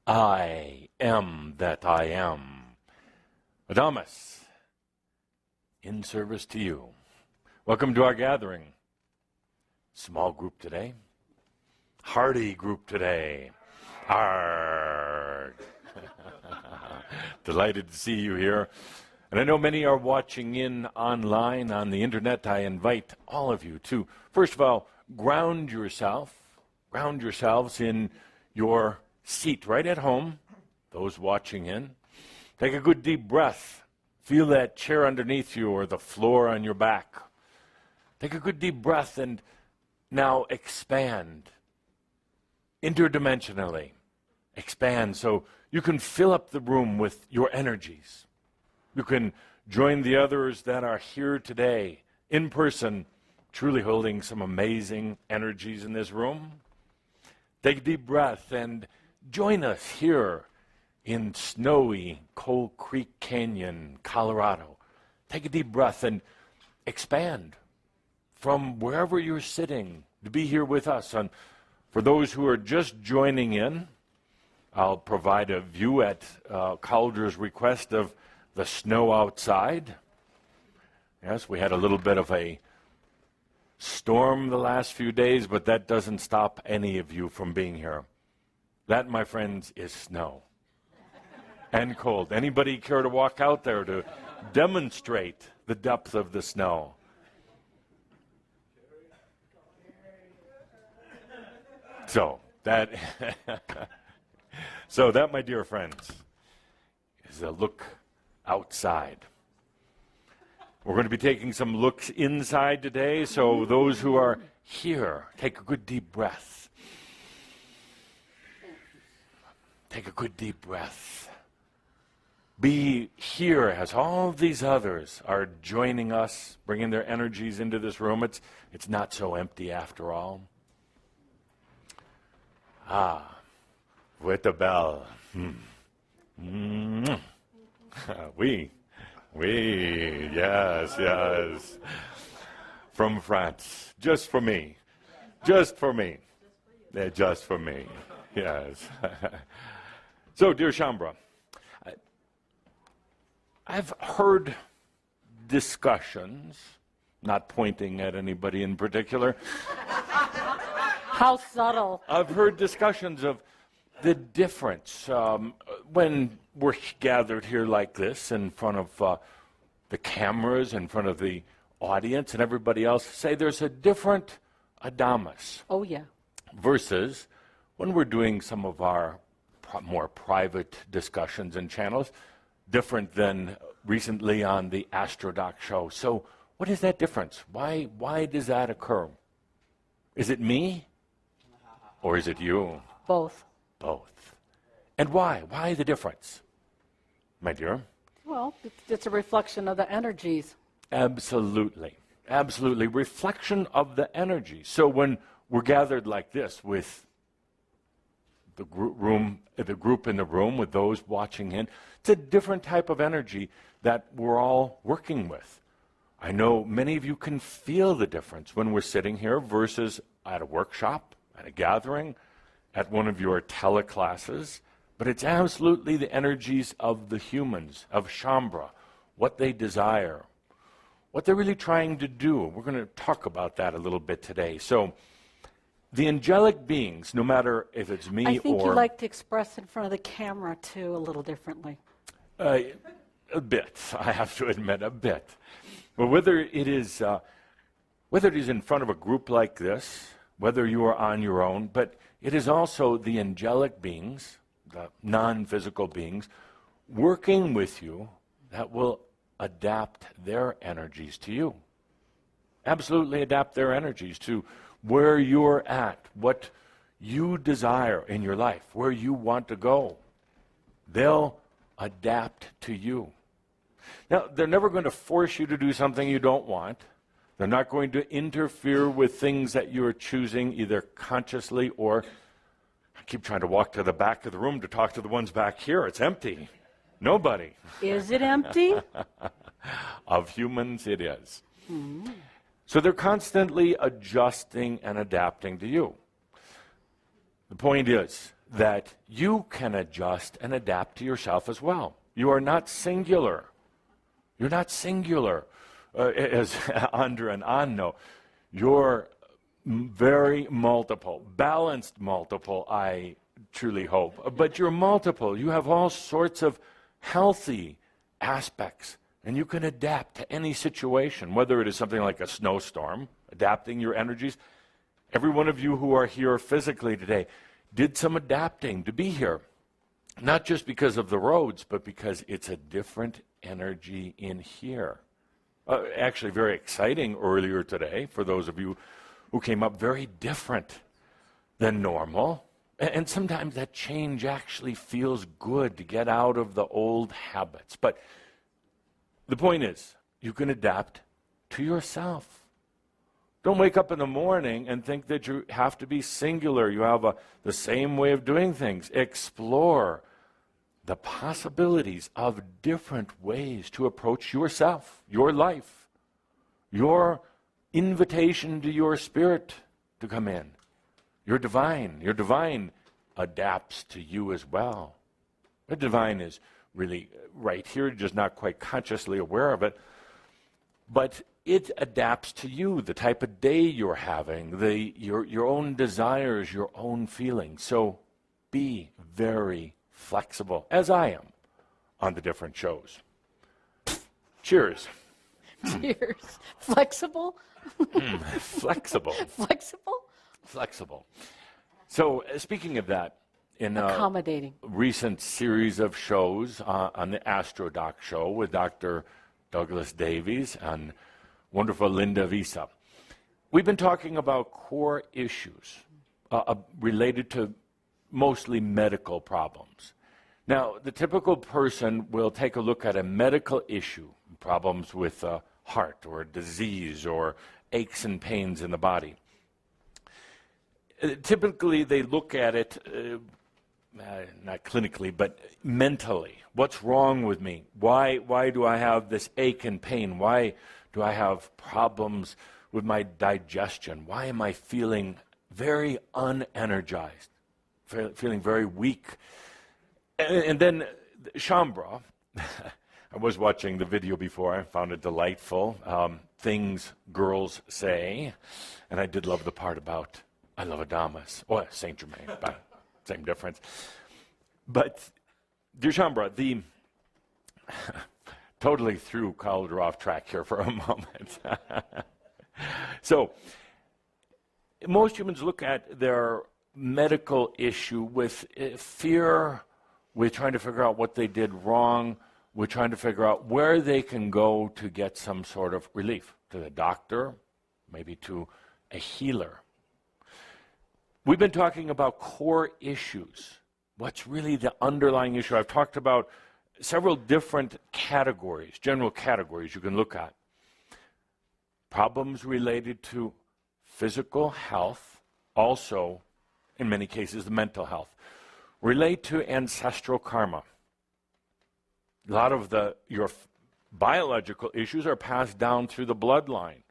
I am that I am. Adamus, in service to you. Welcome to our gathering. Small group today. Hearty group today. Arrgh. Delighted to see you here. And I know many are watching in online on the internet. I invite all of you to, first of all, ground yourselves in your seat right at home, those watching in. Take a good deep breath. Feel that chair underneath you or the floor on your back. Take a good deep breath and now expand interdimensionally. Expand so you can fill up the room with your energies. You can join the others that are here today in person, truly holding some amazing energies in this room. Take a deep breath and join us here in snowy Coal Creek Canyon, Colorado. Take a deep breath and expand from wherever you're sitting to be here with us. And for those who are just joining in, I'll provide a view at Calder's request of the snow outside. Yes, we had a little bit of a storm the last few days, but that doesn't stop any of you from being here. That, my friends, is snow and cold. Anybody care to walk out there to demonstrate the depth of the snow? So that, my dear friends, is a look outside. We're going to be taking some looks inside today, so those who are here, take a good deep breath. Take a good deep breath. Be here as all of these others are joining us, bringing their energies into this room. It's not so empty after all. With the bell. Yes. From France. Just for me. Just for me. Just for me. Yes. So, dear Shambra, I've heard discussions, not pointing at anybody in particular. How subtle. I've heard discussions of the difference when we're gathered here like this in front of the cameras, in front of the audience and everybody else, say there's a different Adamus. Oh, yeah. Versus when we're doing some of our more private discussions and channels, different than recently on the AstroDoc show. So what is that difference? Why does that occur? Is it me or is it you? Both. Both. And why? Why the difference, my dear? Well, it's a reflection of the energies. Absolutely. Absolutely. Reflection of the energy. So when we're gathered like this with the group in the room, with those watching in, it's a different type of energy that we're all working with. I know many of you can feel the difference when we're sitting here versus at a workshop, at a gathering, at one of your teleclasses. But it's absolutely the energies of the humans, of Shambra, what they desire, what they're really trying to do. We're going to talk about that a little bit today. So the angelic beings, no matter if it's me or... I think you like to express in front of the camera, too, a little differently. A bit, I have to admit, a bit. But whether it is in front of a group like this, whether you are on your own, but it is also the angelic beings, the non-physical beings, working with you that will adapt their energies to you. Absolutely adapt their energies to where you're at, what you desire in your life, where you want to go. They'll adapt to you. Now, they're never going to force you to do something you don't want. They're not going to interfere with things that you're choosing, either consciously or... I keep trying to walk to the back of the room to talk to the ones back here. It's empty. Nobody. Is it empty? Of humans, it is. Mm-hmm. So they're constantly adjusting and adapting to you. The point is, that you can adjust and adapt to yourself as well. You are not singular. You're not singular. As Andra and An know, you're very multiple, balanced multiple, I truly hope. But you're multiple. You have all sorts of healthy aspects, and you can adapt to any situation, whether it is something like a snowstorm, adapting your energies. Every one of you who are here physically today did some adapting to be here, not just because of the roads, but because it's a different energy in here. Actually, very exciting earlier today for those of you who came up, very different than normal. And sometimes that change actually feels good to get out of the old habits. But the point is, you can adapt to yourself. Don't wake up in the morning and think that you have to be singular. You have the same way of doing things. Explore the possibilities of different ways to approach yourself, your life, your invitation to your spirit to come in. Your divine adapts to you as well. The divine is really right here, just not quite consciously aware of it, but it adapts to you, the type of day you're having, your own desires, your own feelings. So be very flexible, as I am, on the different shows. Cheers. Cheers. Flexible? Flexible. Flexible? Flexible. So speaking of that, in accommodating. A recent series of shows on the AstroDoc show with Dr. Douglas Davies and wonderful Linda Visa, we've been talking about core issues related to mostly medical problems. Now, the typical person will take a look at a medical issue, problems with heart or disease or aches and pains in the body. Typically, they look at it, not clinically, but mentally. What's wrong with me? Why do I have this ache and pain? Why do I have problems with my digestion? Why am I feeling very unenergized, feeling very weak? And then Shambra, I was watching the video before. I found it delightful. Things girls say. And I did love the part about I love Adamas. Oh, Saint Germain, but same difference. But, dear Shambra, totally threw Calder off track here for a moment. So, most humans look at their medical issue with fear. We're trying to figure out what they did wrong. We're trying to figure out where they can go to get some sort of relief. To the doctor, maybe to a healer. We've been talking about core issues. What's really the underlying issue? I've talked about several different categories, general categories you can look at. Problems related to physical health, also, in many cases, mental health. Relate to ancestral karma. A lot of your biological issues are passed down through the bloodline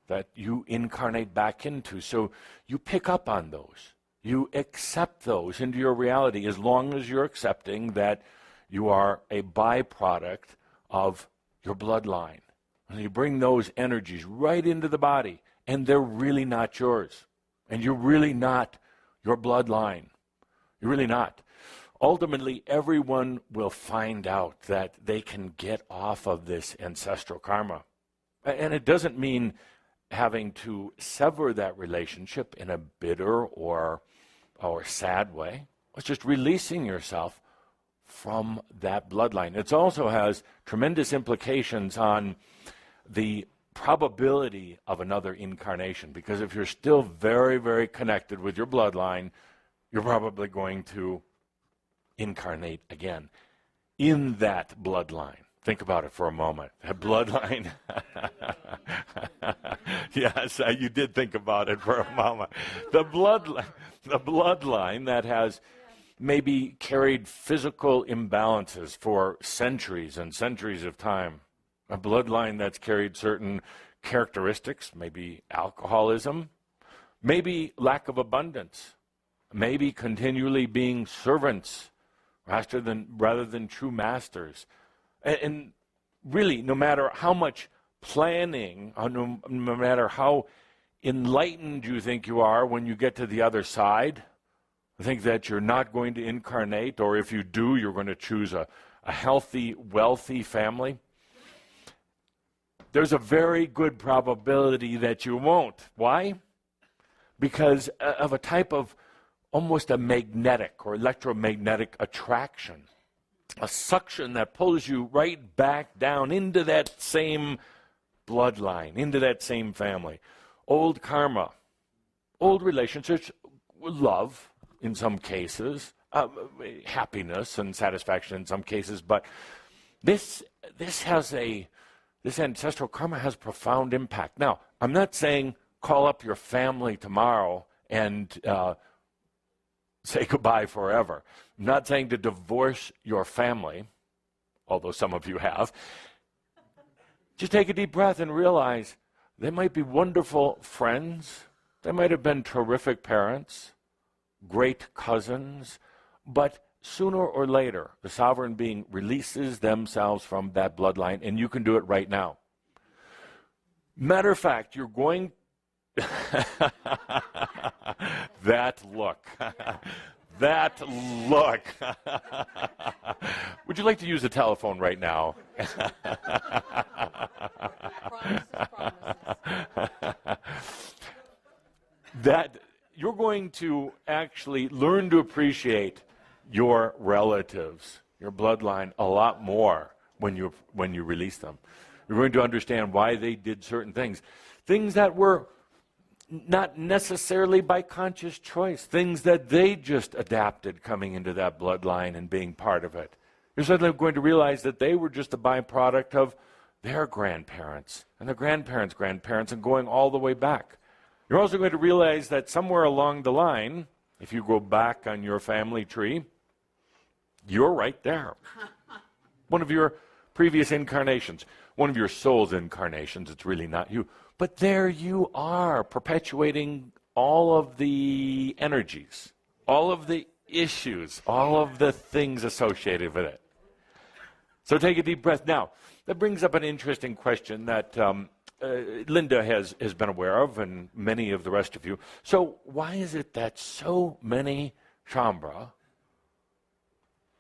that you incarnate back into. So you pick up on those. You accept those into your reality as long as you're accepting that you are a byproduct of your bloodline. And you bring those energies right into the body, and they're really not yours. And you're really not your bloodline. You're really not. Ultimately, everyone will find out that they can get off of this ancestral karma. And it doesn't mean having to sever that relationship in a bitter or sad way. It's just releasing yourself from that bloodline. It also has tremendous implications on the probability of another incarnation, because if you're still very, very connected with your bloodline, you're probably going to incarnate again in that bloodline. Think about it for a moment. That bloodline. Yes, you did think about it for a moment. The bloodline that has maybe carried physical imbalances for centuries and centuries of time. A bloodline that's carried certain characteristics, maybe alcoholism, maybe lack of abundance, maybe continually being servants rather than true masters. And really, no matter how much planning, no matter how enlightened you think you are when you get to the other side, think that you're not going to incarnate, or if you do, you're going to choose a healthy, wealthy family, there's a very good probability that you won't. Why? Because of a type of almost a magnetic or electromagnetic attraction, a suction that pulls you right back down into that same bloodline, into that same family. Old karma, old relationships, love in some cases, happiness and satisfaction in some cases, but this ancestral karma has profound impact. Now, I'm not saying call up your family tomorrow and say goodbye forever. I'm not saying to divorce your family, although some of you have. Just take a deep breath and realize they might be wonderful friends. They might have been terrific parents, great cousins, but sooner or later, the sovereign being releases themselves from that bloodline, and you can do it right now. Matter of fact, you're going... That look. That look. Would you like to use the telephone right now? That you're going to actually learn to appreciate your relatives, your bloodline, a lot more when you release them. You're going to understand why they did certain things that were not necessarily by conscious choice, things that they just adapted coming into that bloodline and being part of it. You're suddenly going to realize that they were just a byproduct of their grandparents and their grandparents' grandparents and going all the way back. You're also going to realize that somewhere along the line, if you go back on your family tree, you're right there. One of your previous incarnations, one of your soul's incarnations, it's really not you. But there you are, perpetuating all of the energies, all of the issues, all of the things associated with it. So take a deep breath. Now, that brings up an interesting question that Linda has been aware of, and many of the rest of you. So why is it that so many Shambra,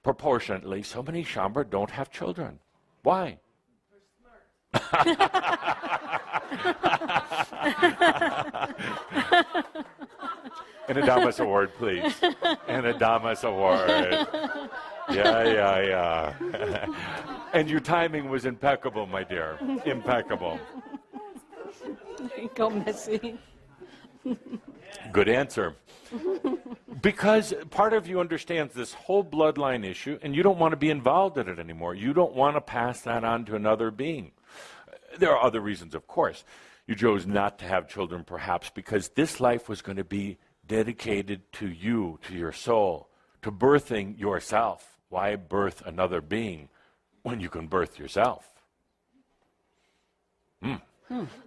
proportionately, so many Shambra don't have children? Why? An Adamus Award, please. An Adamus Award. Yeah. And your timing was impeccable, my dear. Impeccable. Go, Missy. Good answer. Because part of you understands this whole bloodline issue, and you don't want to be involved in it anymore. You don't want to pass that on to another being. There are other reasons, of course. You chose not to have children, perhaps, because this life was going to be dedicated to you, to your soul, to birthing yourself. Why birth another being when you can birth yourself?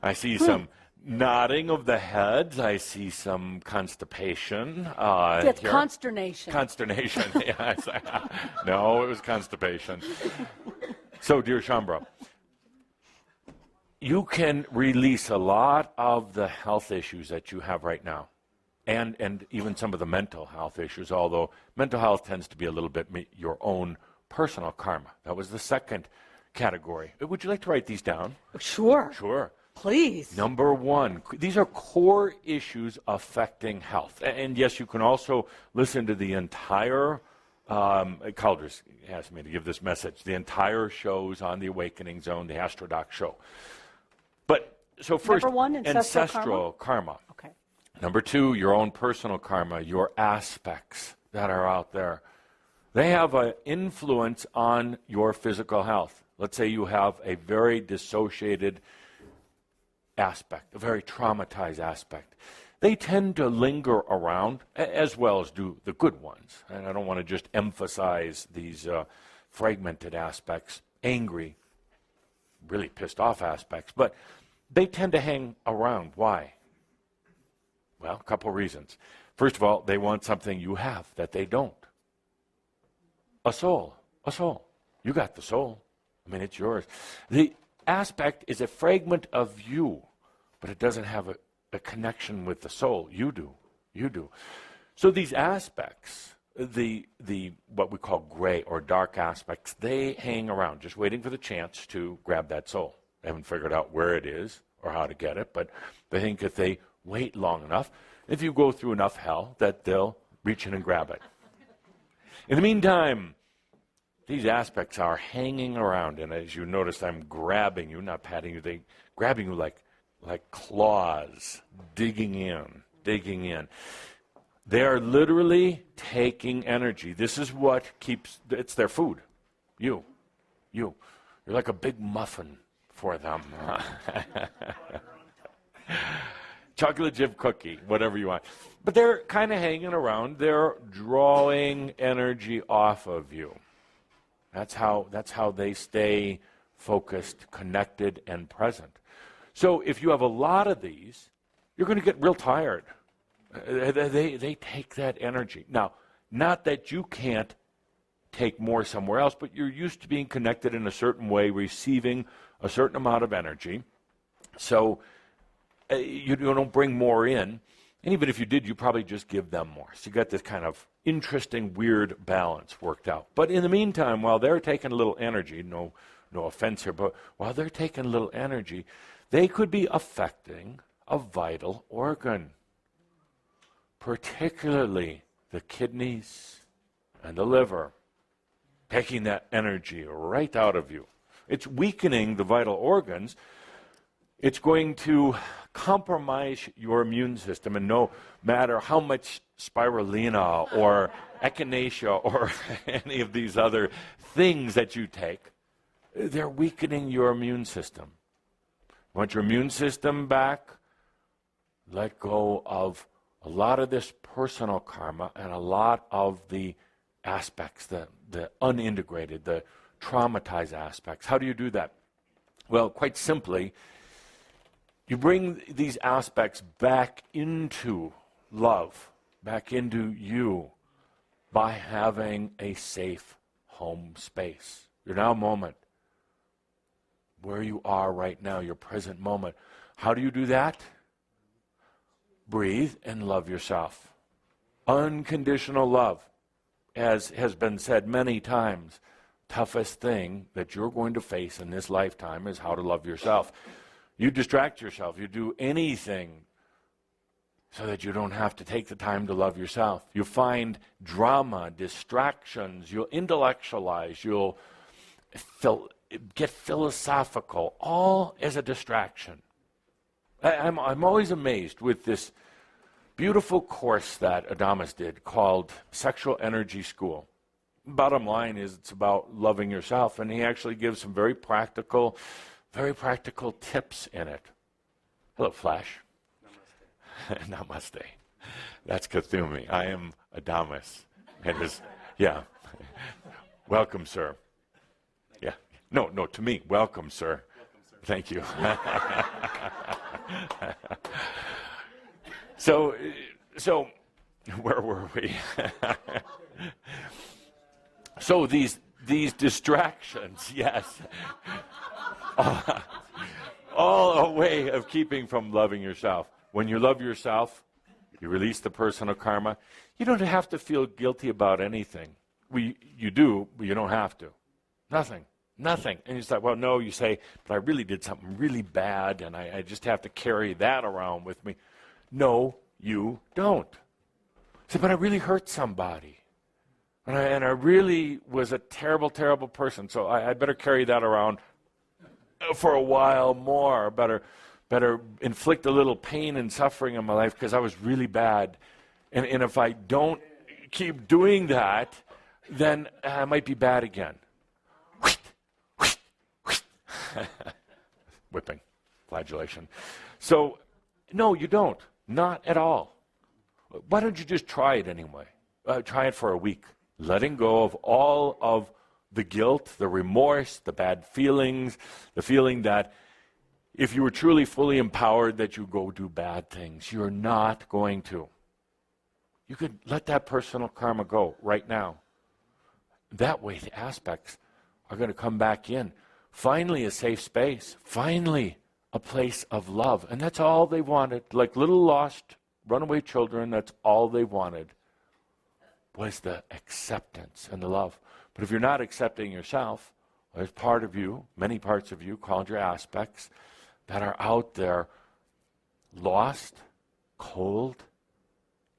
I see some nodding of the heads. I see some constipation. It's consternation. Consternation, yes. No, it was constipation. So, dear Shambra, you can release a lot of the health issues that you have right now, and even some of the mental health issues, although mental health tends to be a little bit your own personal karma. That was the second category. Would you like to write these down? Sure. Sure. Please. Number one, these are core issues affecting health. And yes, you can also listen to the entire, Calders asked me to give this message, the entire shows on the Awakening Zone, the AstroDoc show. But, so first, Number one, ancestral karma. Okay. Number two, your own personal karma, your aspects that are out there. They have an influence on your physical health. Let's say you have a very dissociated aspect, a very traumatized aspect. They tend to linger around, as well as do the good ones. And I don't want to just emphasize these fragmented aspects, angry, really pissed off aspects, but they tend to hang around. Why? Well, a couple reasons. First of all, they want something you have that they don't. A soul. A soul. You got the soul. I mean, it's yours. The aspect is a fragment of you, but it doesn't have a connection with the soul. You do. You do. So these aspects, the what we call gray or dark aspects, they hang around, just waiting for the chance to grab that soul. They haven't figured out where it is or how to get it, but they think if they wait long enough, if you go through enough hell, that they'll reach in and grab it. In the meantime, these aspects are hanging around, and as you notice, I'm grabbing you, not patting you. They're grabbing you like claws, digging in. They are literally taking energy. This is what it's their food. You're like a big muffin for them. Chocolate chip cookie, whatever you want. But they're kind of hanging around. They're drawing energy off of you. That's how they stay focused, connected, and present. So if you have a lot of these, you're going to get real tired. They take that energy. Now, not that you can't take more somewhere else, but you're used to being connected in a certain way, receiving a certain amount of energy. So you don't bring more in. And even if you did, you probably just give them more. So you got this kind of interesting, weird balance worked out. But in the meantime, while they're taking a little energy, no offense here, but while they're taking a little energy, they could be affecting a vital organ, particularly the kidneys and the liver, taking that energy right out of you. It's weakening the vital organs. It's going to compromise your immune system, and no matter how much spirulina or echinacea or any of these other things that you take, they're weakening your immune system. Want your immune system back? Let go of a lot of this personal karma and a lot of the aspects, the unintegrated, the traumatized aspects. How do you do that? Well, quite simply, you bring these aspects back into love, back into you, by having a safe home space. Your now moment, where you are right now, your present moment. How do you do that? Breathe and love yourself. Unconditional love, as has been said many times, toughest thing that you're going to face in this lifetime is how to love yourself. You distract yourself. You do anything so that you don't have to take the time to love yourself. You find drama, distractions. You'll intellectualize. You'll get philosophical, all as a distraction. I'm always amazed with this beautiful course that Adamus did called Sexual Energy School. Bottom line is it's about loving yourself, and he actually gives some very practical tips in it. Hello, Flash. Namaste. Namaste. That's Kathumi. I am Adamus. Yeah. Welcome, sir. Yeah. No, to me. Welcome, sir. Thank you. So, where were we? So these distractions, yes, all a way of keeping from loving yourself. When you love yourself, you release the personal karma. You don't have to feel guilty about anything. You do, but you don't have to. Nothing. And you say, well, no, you say, but I really did something really bad, and I just have to carry that around with me. No, you don't. Say, but I really hurt somebody. And I really was a terrible, terrible person, so I better carry that around for a while more. Better inflict a little pain and suffering in my life because I was really bad. And if I don't keep doing that, then I might be bad again. Whipping, flagellation. So, no, you don't. Not at all. Why don't you just try it anyway? Try it for a week. Letting go of all of the guilt, the remorse, the bad feelings, the feeling that if you were truly fully empowered that you go do bad things. You're not going to. you could let that personal karma go right now. That way, the aspects are going to come back in. Finally, a safe space. Finally, a place of love. And that's all they wanted. Like little lost, runaway children, that's all they wanted was the acceptance and the love. But if you're not accepting yourself, there's part of you, many parts of you, called your aspects, that are out there lost, cold,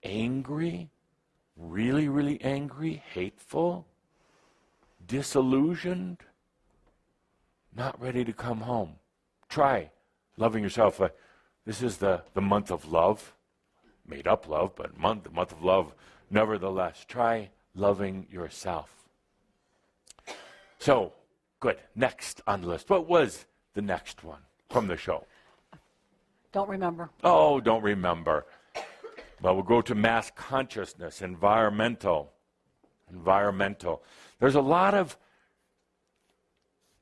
angry, really, really angry, hateful, disillusioned, not ready to come home. Try loving yourself. This is the month of love, made up love, but the month of love. Nevertheless, try loving yourself. So, good. Next on the list. What was the next one from the show? Don't remember. Oh, don't remember. Well, we'll go to mass consciousness, environmental. There's a lot of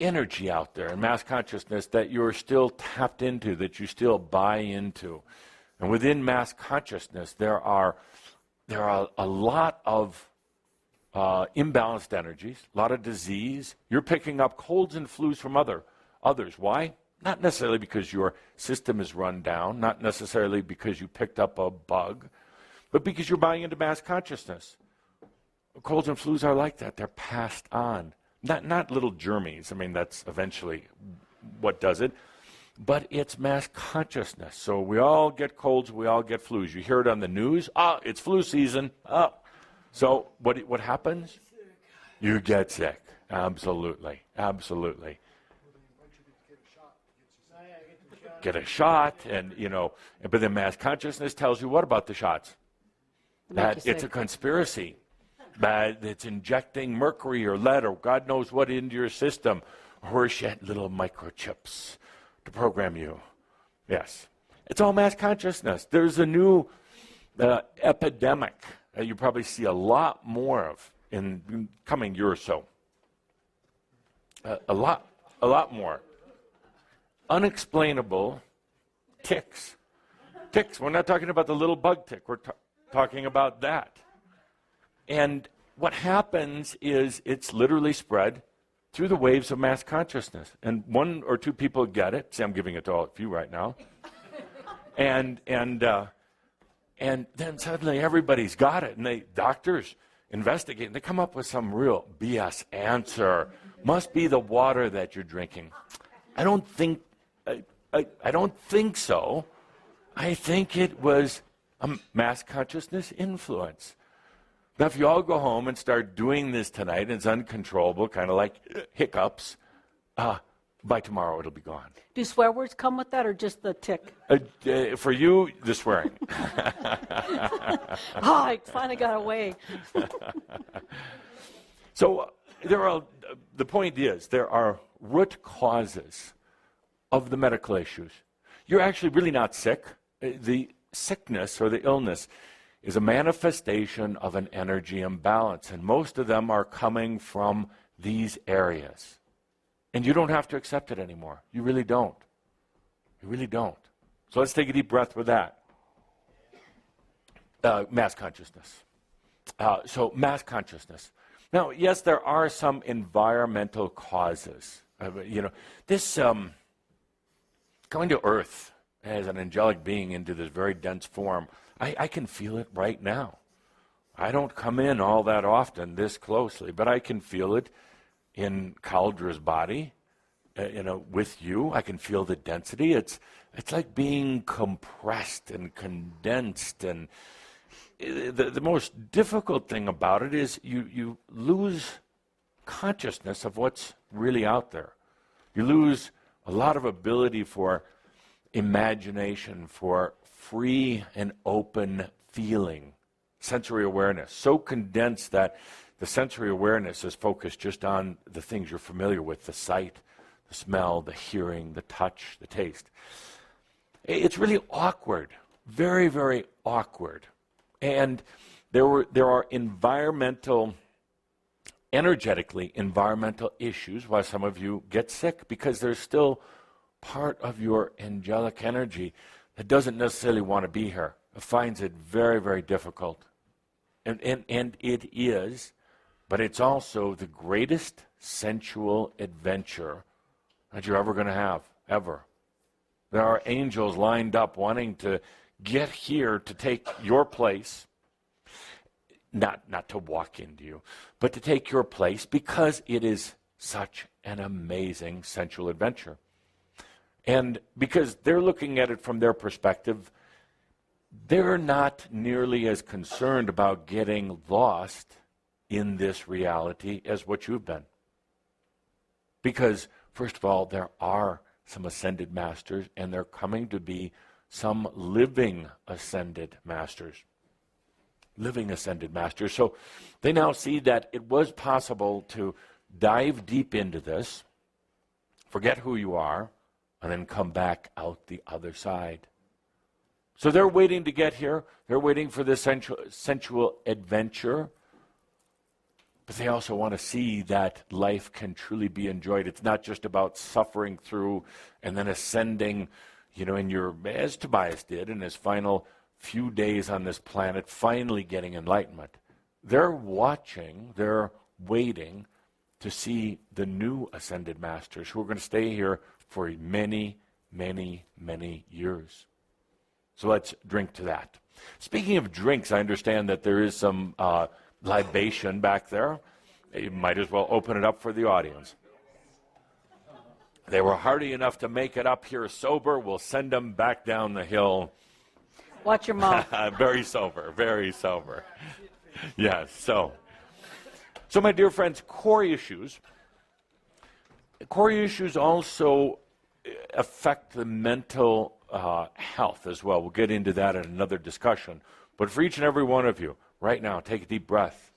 energy out there in mass consciousness that you're still tapped into, that you still buy into. And within mass consciousness, there are a lot of imbalanced energies, a lot of disease. You're picking up colds and flus from others. Why? Not necessarily because your system is run down, not necessarily because you picked up a bug, but because you're buying into mass consciousness. Colds and flus are like that. They're passed on. Not little germies. I mean, that's eventually what does it. But it's mass consciousness. So we all get colds, we all get flus. You hear it on the news. It's flu season. So what happens? You get sick. Absolutely. Get a shot, and but then mass consciousness tells you what about the shots? That it's a conspiracy. That it's injecting mercury or lead or God knows what into your system. Or yet little microchips to program you. Yes. It's all mass consciousness. There's a new epidemic that you probably see a lot more of in the coming year or so. A lot more. Unexplainable ticks. Ticks. We're not talking about the little bug tick. We're talking about that. And what happens is it's literally spread through the waves of mass consciousness. And one or two people get it. See, I'm giving it to all of you right now. And then suddenly everybody's got it. And doctors investigate, and they come up with some real BS answer. Must be the water that you're drinking. I don't think so. I think it was a mass consciousness influence. Now, if you all go home and start doing this tonight, and it's uncontrollable, kind of like hiccups, by tomorrow it'll be gone. Do swear words come with that, or just the tick? For you, the swearing. I finally got away. So the point is, there are root causes of the medical issues. You're actually really not sick. The sickness or the illness is a manifestation of an energy imbalance, and most of them are coming from these areas. And you don't have to accept it anymore. You really don't. You really don't. So let's take a deep breath with that. Mass consciousness. So mass consciousness. Now, yes, there are some environmental causes. This coming to Earth as an angelic being into this very dense form, I can feel it right now. I don't come in all that often this closely, but I can feel it in Kaldra's body, with you. I can feel the density. It's like being compressed and condensed. And the most difficult thing about it is you lose consciousness of what's really out there. You lose a lot of ability for imagination, for free and open feeling, sensory awareness, so condensed that the sensory awareness is focused just on the things you're familiar with, the sight, the smell, the hearing, the touch, the taste. It's really awkward, very, very awkward. And there are energetically environmental issues why some of you get sick, because there's still part of your angelic energy that doesn't necessarily want to be here. It finds it very, very difficult And it is, but it's also the greatest sensual adventure that you're ever going to have, ever. There are angels lined up wanting to get here to take your place, not to walk into you, but to take your place, because it is such an amazing sensual adventure. And because they're looking at it from their perspective, they're not nearly as concerned about getting lost in this reality as what you've been. Because, first of all, there are some ascended masters, and they're coming to be some living ascended masters. Living ascended masters. So they now see that it was possible to dive deep into this, forget who you are, and then come back out the other side. So they're waiting to get here. They're waiting for this sensual adventure. But they also want to see that life can truly be enjoyed. It's not just about suffering through and then ascending, as Tobias did in his final few days on this planet, finally getting enlightenment. They're watching, they're waiting to see the new ascended masters who are going to stay here for many, many, many years. So let's drink to that. Speaking of drinks, I understand that there is some libation back there. You might as well open it up for the audience. They were hardy enough to make it up here sober. We'll send them back down the hill. Watch your mouth. Very sober, very sober. Yes, so my dear friends, core issues also affect the mental health as well. We'll get into that in another discussion. But for each and every one of you, right now, take a deep breath.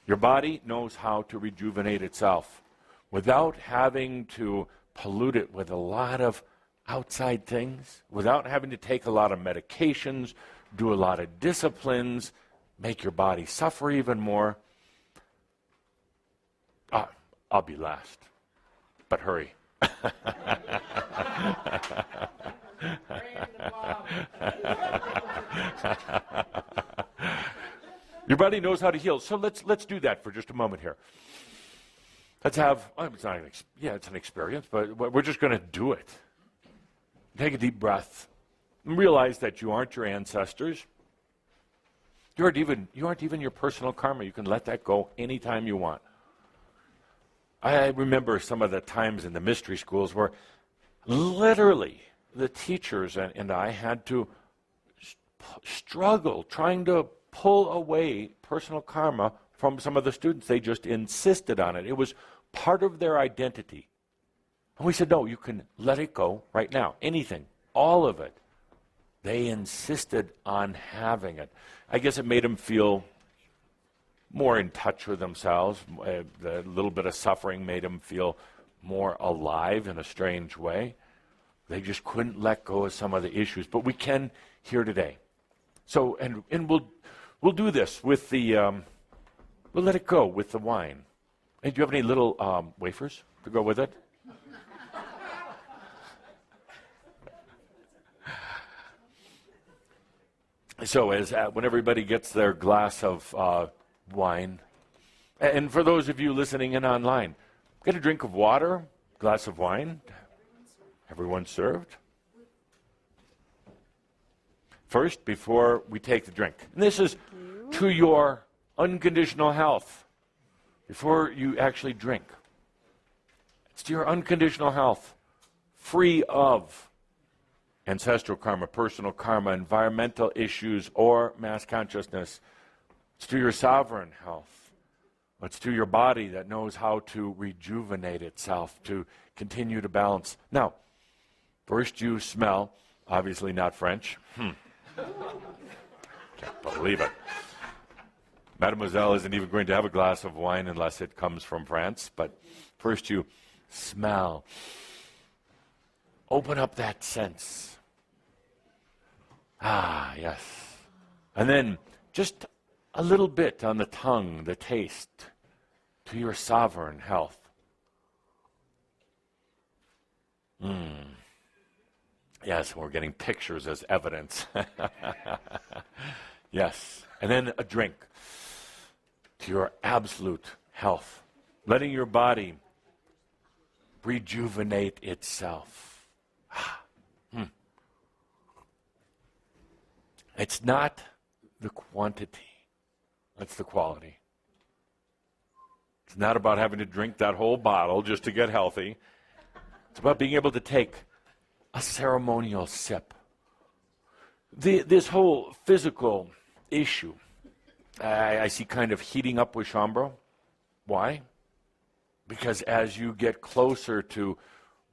Your body knows how to rejuvenate itself without having to pollute it with a lot of outside things, without having to take a lot of medications, do a lot of disciplines, make your body suffer even more. I'll be last, but hurry. Your body knows how to heal. So let's do that for just a moment here. Let's have, it's an experience, but we're just going to do it. Take a deep breath and realize that you aren't your ancestors. You aren't even your personal karma. You can let that go anytime you want. I remember some of the times in the mystery schools where literally the teachers and I had to struggle trying to pull away personal karma from some of the students. They just insisted on it. It was part of their identity. And we said, no, you can let it go right now. Anything, all of it. They insisted on having it. I guess it made them feel more in touch with themselves. The little bit of suffering made them feel more alive in a strange way. They just couldn't let go of some of the issues. But we can here today. So, and we'll do this with the, we'll let it go with the wine. Hey, do you have any little wafers to go with it? So when everybody gets their glass of wine, and for those of you listening in online, get a drink of water, glass of wine. Everyone served? First, before we take the drink. And this is to your unconditional health. Before you actually drink. It's to your unconditional health. Free of ancestral karma, personal karma, environmental issues, or mass consciousness. It's to your sovereign health. It's to your body that knows how to rejuvenate itself, to continue to balance. Now, first you smell, obviously not French. Can't believe it. Mademoiselle isn't even going to have a glass of wine unless it comes from France. But first you smell. Open up that sense. Ah, yes. And then just a little bit on the tongue, the taste, to your sovereign health. Yes, we're getting pictures as evidence. Yes. And then a drink. your absolute health, letting your body rejuvenate itself. It's not the quantity, it's the quality. It's not about having to drink that whole bottle just to get healthy. It's about being able to take a ceremonial sip. This whole physical issue, I see kind of heating up with Shambro. Why? Because as you get closer to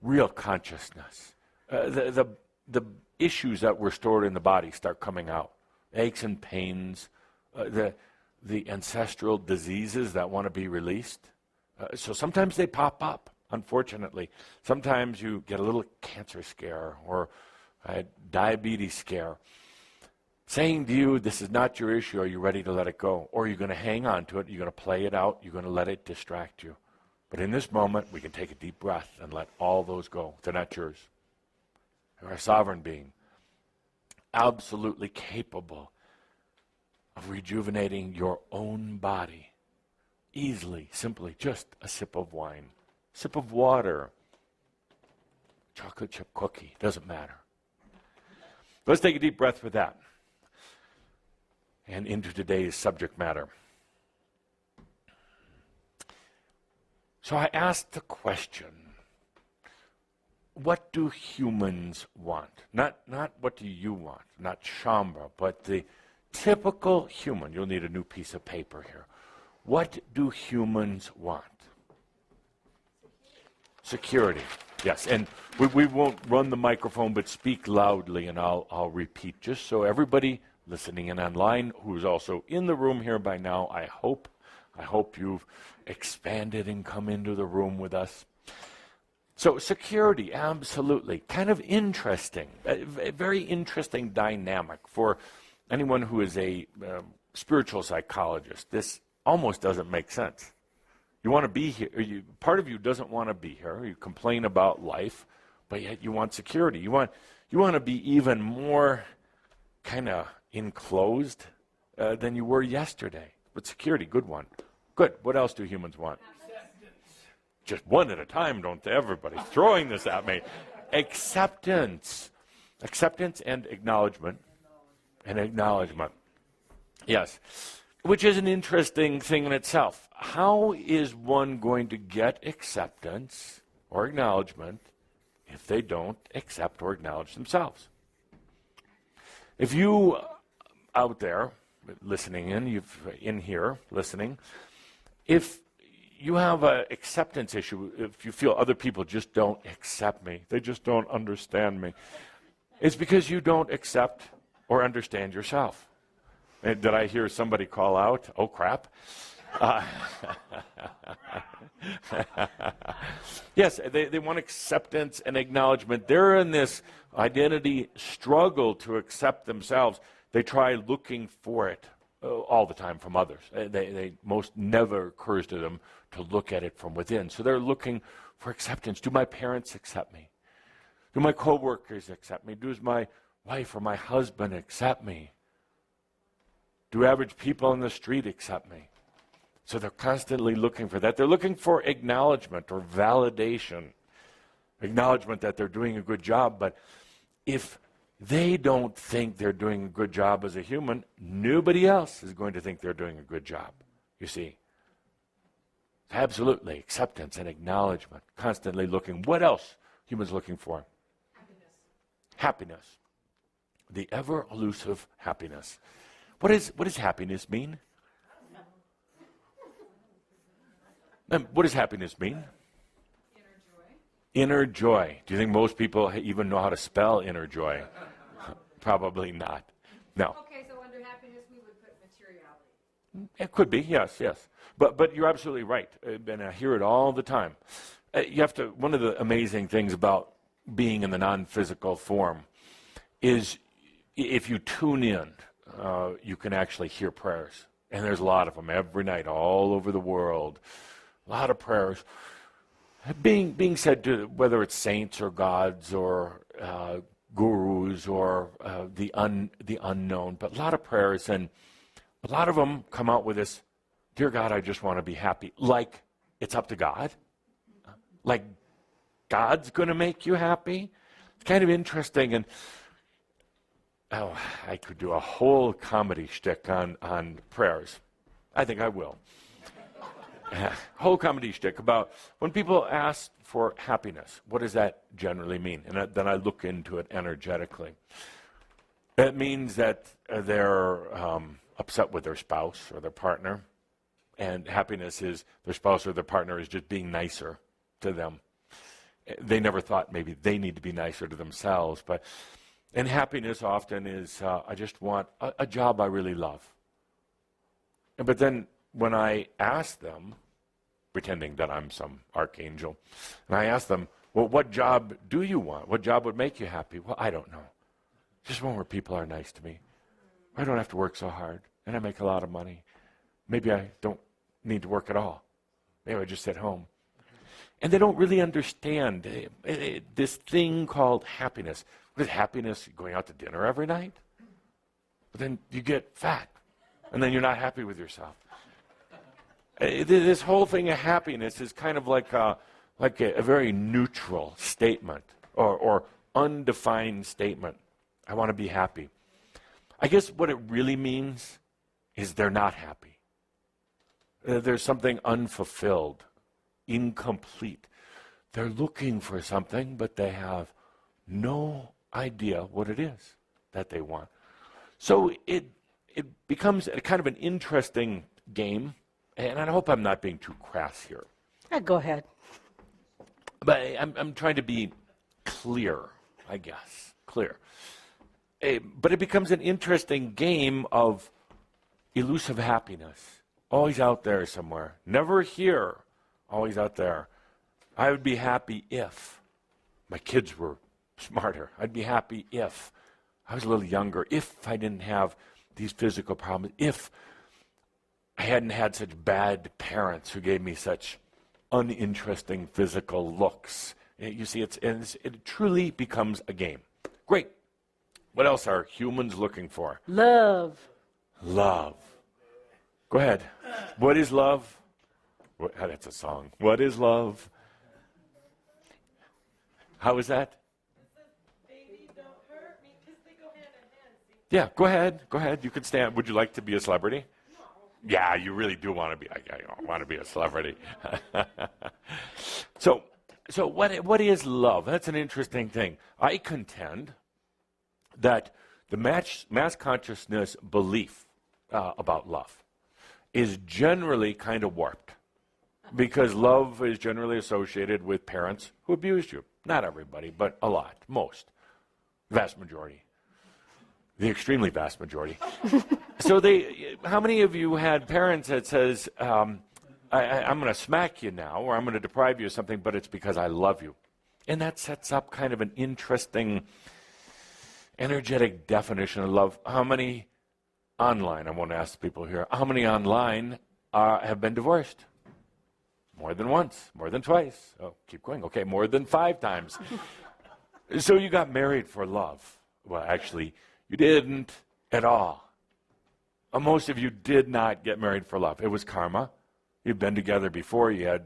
real consciousness, the issues that were stored in the body start coming out. Aches and pains, the ancestral diseases that want to be released. So sometimes they pop up, unfortunately. Sometimes you get a little cancer scare or a diabetes scare. Saying to you, this is not your issue, are you ready to let it go? Or are you going to hang on to it, you're going to play it out, you're going to let it distract you. But in this moment, we can take a deep breath and let all those go. They're not yours. You're a sovereign being, absolutely capable of rejuvenating your own body. Easily, simply, just a sip of wine, sip of water, chocolate chip cookie, doesn't matter. Let's take a deep breath with that. And into today's subject matter. So I asked the question, what do humans want? Not what do you want, not Shambra, but the typical human. You'll need a new piece of paper here. What do humans want? Security. Yes, and we won't run the microphone, but speak loudly, and I'll repeat, just so everybody listening in online, who's also in the room here by now, I hope you've expanded and come into the room with us. So security, absolutely. Kind of interesting, a very interesting dynamic for anyone who is a spiritual psychologist. This almost doesn't make sense. You want to be here. Part of you doesn't want to be here. You complain about life, but yet you want security. You want to be even more kind of enclosed than you were yesterday. But security, good one. Good. What else do humans want? Just one at a time, don't they? Everybody's throwing this at me. Acceptance. Acceptance and acknowledgement. And acknowledgement. Yes. Which is an interesting thing in itself. How is one going to get acceptance or acknowledgement if they don't accept or acknowledge themselves? If you out there listening in here listening, if you have an acceptance issue, if you feel other people just don't accept me, they just don't understand me, it's because you don't accept or understand yourself. And did I hear somebody call out, oh crap? Yes, they want acceptance and acknowledgement. They're in this identity struggle to accept themselves. They try looking for it all the time from others. They most never occurs to them to look at it from within. So they're looking for acceptance. Do my parents accept me? Do my coworkers accept me? Does my wife or my husband accept me? Do average people on the street accept me? So they're constantly looking for that. They're looking for acknowledgement or validation. Acknowledgement that they're doing a good job. But if they don't think they're doing a good job as a human, nobody else is going to think they're doing a good job, you see. Absolutely, acceptance and acknowledgement, constantly looking. What else humans looking for? Happiness. The ever-elusive happiness. What does happiness mean? What does happiness mean? Inner joy. Inner joy. Do you think most people even know how to spell inner joy? Probably not. No. Okay, so under happiness we would put materiality. It could be, yes. But you're absolutely right, and I hear it all the time. You have to. One of the amazing things about being in the non-physical form is if you tune in, you can actually hear prayers, and there's a lot of them every night all over the world. A lot of prayers being said to, whether it's saints or gods or gurus or the unknown, but a lot of prayers, and a lot of them come out with this dear God, I just want to be happy. Like it's up to God? Like God's going to make you happy? It's kind of interesting. And I could do a whole comedy shtick on prayers. I think I will. Whole comedy shtick about when people ask for happiness. What does that generally mean? And then I look into it energetically. It means that they're upset with their spouse or their partner. And happiness is their spouse or their partner is just being nicer to them. They never thought maybe they need to be nicer to themselves. And happiness often is, I just want a job I really love. But then when I ask them, pretending that I'm some archangel, and I ask them, well, what job do you want? What job would make you happy? Well, I don't know. Just one where people are nice to me. I don't have to work so hard, and I make a lot of money. Maybe I don't need to work at all. Maybe I just sit home. And they don't really understand this thing called happiness. What is happiness? Going out to dinner every night? But then you get fat, and then you're not happy with yourself. This whole thing of happiness is kind of like a very neutral statement or undefined statement. I want to be happy. I guess what it really means is they're not happy. There's something unfulfilled, incomplete. They're looking for something, but they have no idea what it is that they want. So it becomes a kind of an interesting game, and I hope I'm not being too crass here. Go ahead. But I'm trying to be clear, I guess, clear. But it becomes an interesting game of elusive happiness. Always out there somewhere. Never here. Always out there. I would be happy if my kids were smarter. I'd be happy if I was a little younger. If I didn't have these physical problems. If I hadn't had such bad parents who gave me such uninteresting physical looks. You see, it truly becomes a game. Great. What else are humans looking for? Love. Love. Go ahead. What is love? That's a song. What is love? How is that? Baby, don't hurt me, because they go hand in hand. See? Yeah, go ahead. Go ahead. You can stand. Would you like to be a celebrity? No. Yeah, you really do want to be. I want to be a celebrity. So what is love? That's an interesting thing. I contend that the mass consciousness belief about love is generally kind of warped, because love is generally associated with parents who abused you. Not everybody, but a lot, most, vast majority, the extremely vast majority. So how many of you had parents that says, I'm going to smack you now, or I'm going to deprive you of something, but it's because I love you? And that sets up kind of an interesting energetic definition of love. How many online, I want to ask people here, how many online have been divorced? More than once, more than twice. Oh, keep going. Okay, more than 5 times. So you got married for love. Well, actually, you didn't at all. Most of you did not get married for love. It was karma. You'd been together before. You had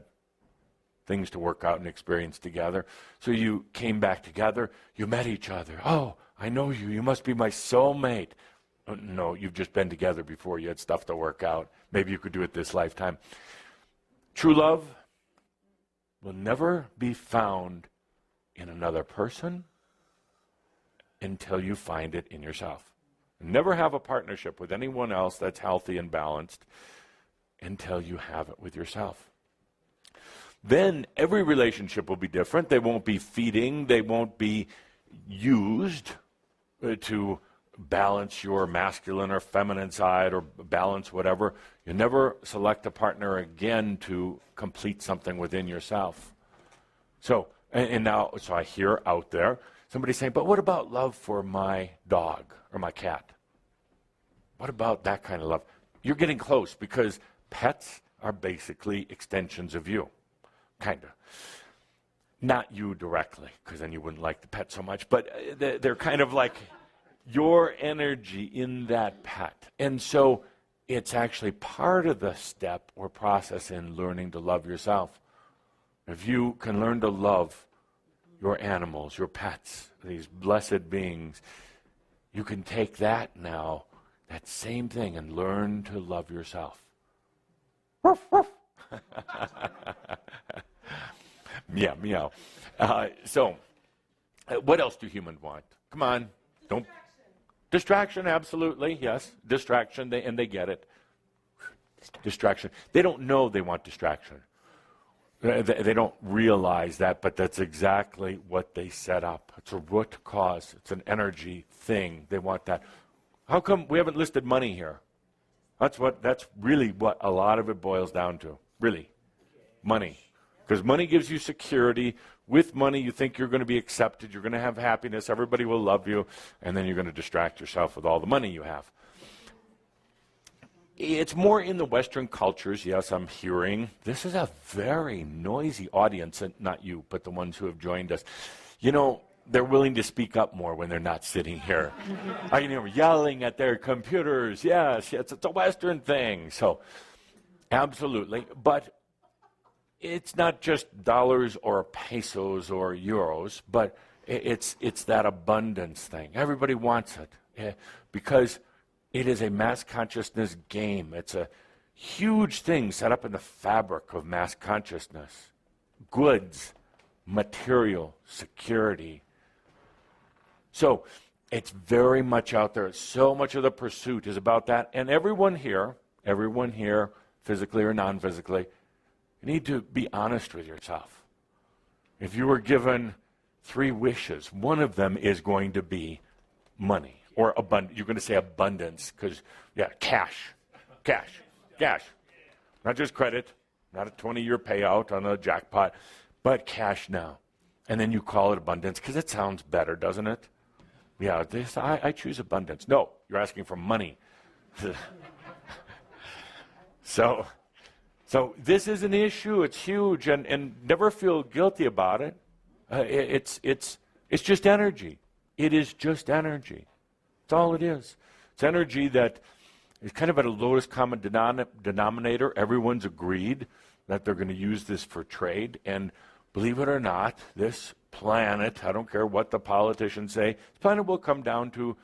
things to work out and experience together. So you came back together. You met each other. Oh, I know you. You must be my soulmate. Oh, no, you've just been together before. You had stuff to work out. Maybe you could do it this lifetime. True love will never be found in another person until you find it in yourself. Never have a partnership with anyone else that's healthy and balanced until you have it with yourself. Then every relationship will be different. They won't be feeding. They won't be used to balance your masculine or feminine side or balance whatever. You never select a partner again to complete something within yourself. So I hear out there somebody saying, but what about love for my dog or my cat? What about that kind of love? You're getting close, because pets are basically extensions of you, kind of. Not you directly, because then you wouldn't like the pet so much, but they're kind of like your energy in that pet. And so it's actually part of the step or process in learning to love yourself. If you can learn to love your animals, your pets, these blessed beings, you can take that now, that same thing, and learn to love yourself. Meow, meow. So, what else do humans want? Come on, don't. Distraction, absolutely, yes. Distraction, they get it. Distraction. They don't know they want distraction. They don't realize that, but that's exactly what they set up. It's a root cause. It's an energy thing. They want that. How come we haven't listed money here? That's really what a lot of it boils down to. Really. Money. Because money gives you security. With money, you think you're going to be accepted. You're going to have happiness. Everybody will love you. And then you're going to distract yourself with all the money you have. It's more in the Western cultures. Yes, I'm hearing. This is a very noisy audience. And not you, but the ones who have joined us. You know, they're willing to speak up more when they're not sitting here. I can hear them yelling at their computers. Yes, it's a Western thing. So, absolutely. But it's not just dollars or pesos or euros, but it's that abundance thing. Everybody wants it because it is a mass consciousness game. It's a huge thing set up in the fabric of mass consciousness. Goods, material, security. So it's very much out there. So much of the pursuit is about that. And everyone here, physically or non-physically, you need to be honest with yourself. If you were given 3 wishes, one of them is going to be money or abundance. You're going to say abundance because, cash. Not just credit, not a 20-year payout on a jackpot, but cash now. And then you call it abundance because it sounds better, doesn't it? Yeah, I choose abundance. No, you're asking for money. So this is an issue. It's huge, and never feel guilty about it. It's just energy. It is just energy. That's all it is. It's energy that is kind of at a lowest common denominator. Everyone's agreed that they're going to use this for trade, and believe it or not, this planet, I don't care what the politicians say, this planet will come down to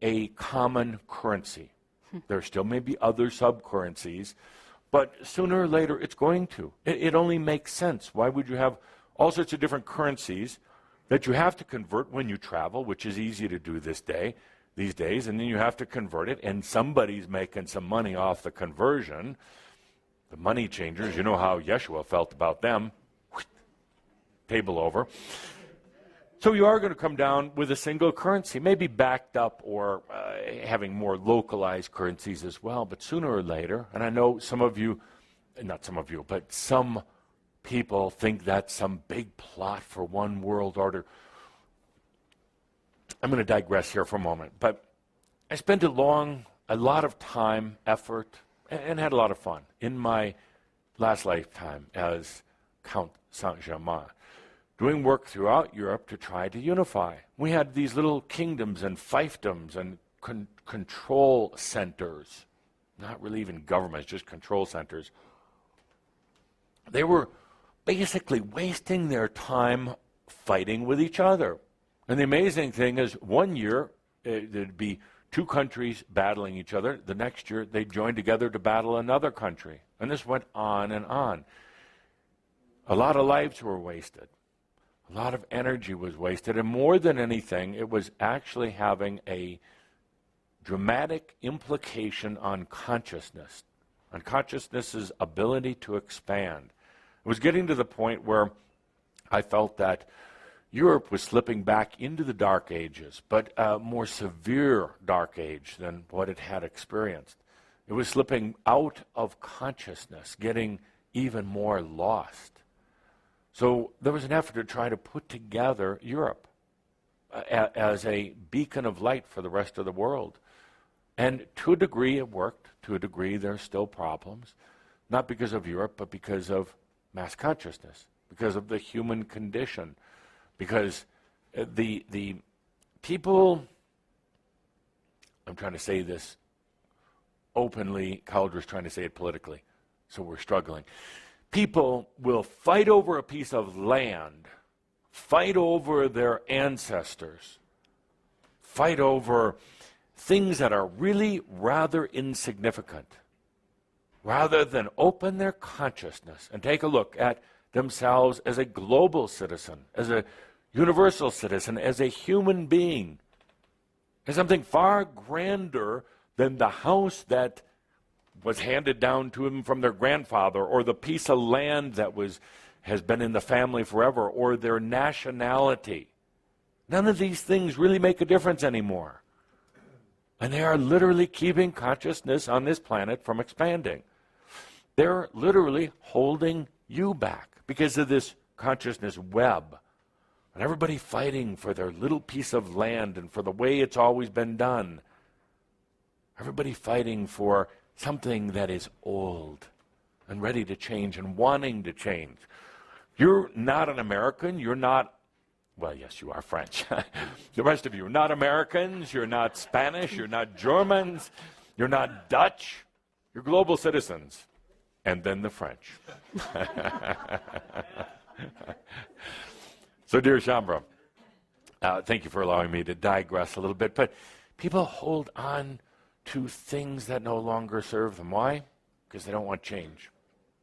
a common currency. There still may be other sub-currencies, but sooner or later, it's going to. It only makes sense. Why would you have all sorts of different currencies that you have to convert when you travel, which is easy to do these days, and then you have to convert it, and somebody's making some money off the conversion. The money changers, you know how Yeshua felt about them. Table over. So you are going to come down with a single currency, maybe backed up or having more localized currencies as well. But sooner or later, and I know some of you, not some of you, but some people think that's some big plot for one world order. I'm going to digress here for a moment. But I spent a lot of time, effort, and had a lot of fun in my last lifetime as Count Saint-Germain, doing work throughout Europe to try to unify. We had these little kingdoms and fiefdoms and control centers, not really even governments, just control centers. They were basically wasting their time fighting with each other. And the amazing thing is, one year there'd be 2 countries battling each other. The next year they'd join together to battle another country. And this went on and on. A lot of lives were wasted. A lot of energy was wasted, and more than anything, it was actually having a dramatic implication on consciousness, on consciousness's ability to expand. It was getting to the point where I felt that Europe was slipping back into the Dark Ages, but a more severe Dark Age than what it had experienced. It was slipping out of consciousness, getting even more lost. So there was an effort to try to put together Europe as a beacon of light for the rest of the world. And to a degree it worked. To a degree there are still problems. Not because of Europe, but because of mass consciousness, because of the human condition. Because the people, I'm trying to say this openly. Calder's trying to say it politically, so we're struggling. People will fight over a piece of land, fight over their ancestors, fight over things that are really rather insignificant, rather than open their consciousness and take a look at themselves as a global citizen, as a universal citizen, as a human being, as something far grander than the house that was handed down to him from their grandfather, or the piece of land that has been in the family forever, or their nationality. None of these things really make a difference anymore. And they are literally keeping consciousness on this planet from expanding. They're literally holding you back because of this consciousness web. And everybody fighting for their little piece of land and for the way it's always been done. Everybody fighting for something that is old and ready to change and wanting to change. You're not an American. You're not, well, yes, you are French. The rest of you are not Americans. You're not Spanish. You're not Germans. You're not Dutch. You're global citizens. And then the French. So, dear Shambra, thank you for allowing me to digress a little bit. But people hold on to things that no longer serve them. Why? Because they don't want change.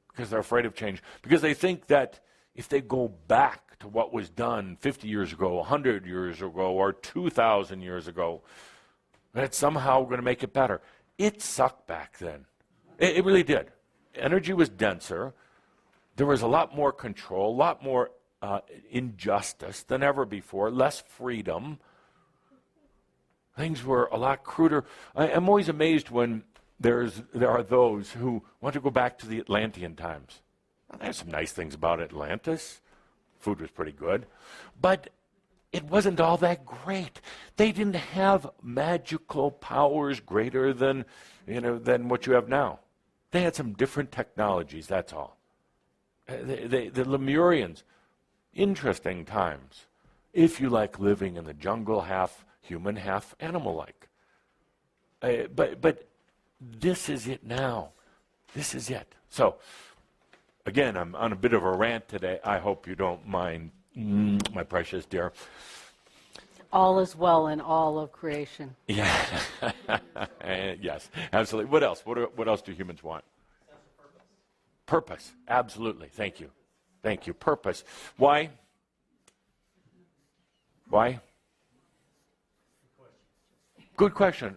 Because they're afraid of change. Because they think that if they go back to what was done 50 years ago, 100 years ago, or 2,000 years ago, that it's somehow going to make it better. It sucked back then. It really did. Energy was denser. There was a lot more control, a lot more injustice than ever before, less freedom. Things were a lot cruder. I'm always amazed when there are those who want to go back to the Atlantean times. Well, there's some nice things about Atlantis. Food was pretty good. But it wasn't all that great. They didn't have magical powers greater than what you have now. They had some different technologies, that's all. The Lemurians, interesting times. If you like living in the jungle, half human, half animal-like. But this is it now. This is it. So, again, I'm on a bit of a rant today. I hope you don't mind, my precious dear. All is well in all of creation. Yeah. Yes, absolutely. What else? What else do humans want? Purpose. Absolutely. Thank you. Thank you. Purpose. Why? Why? Good question.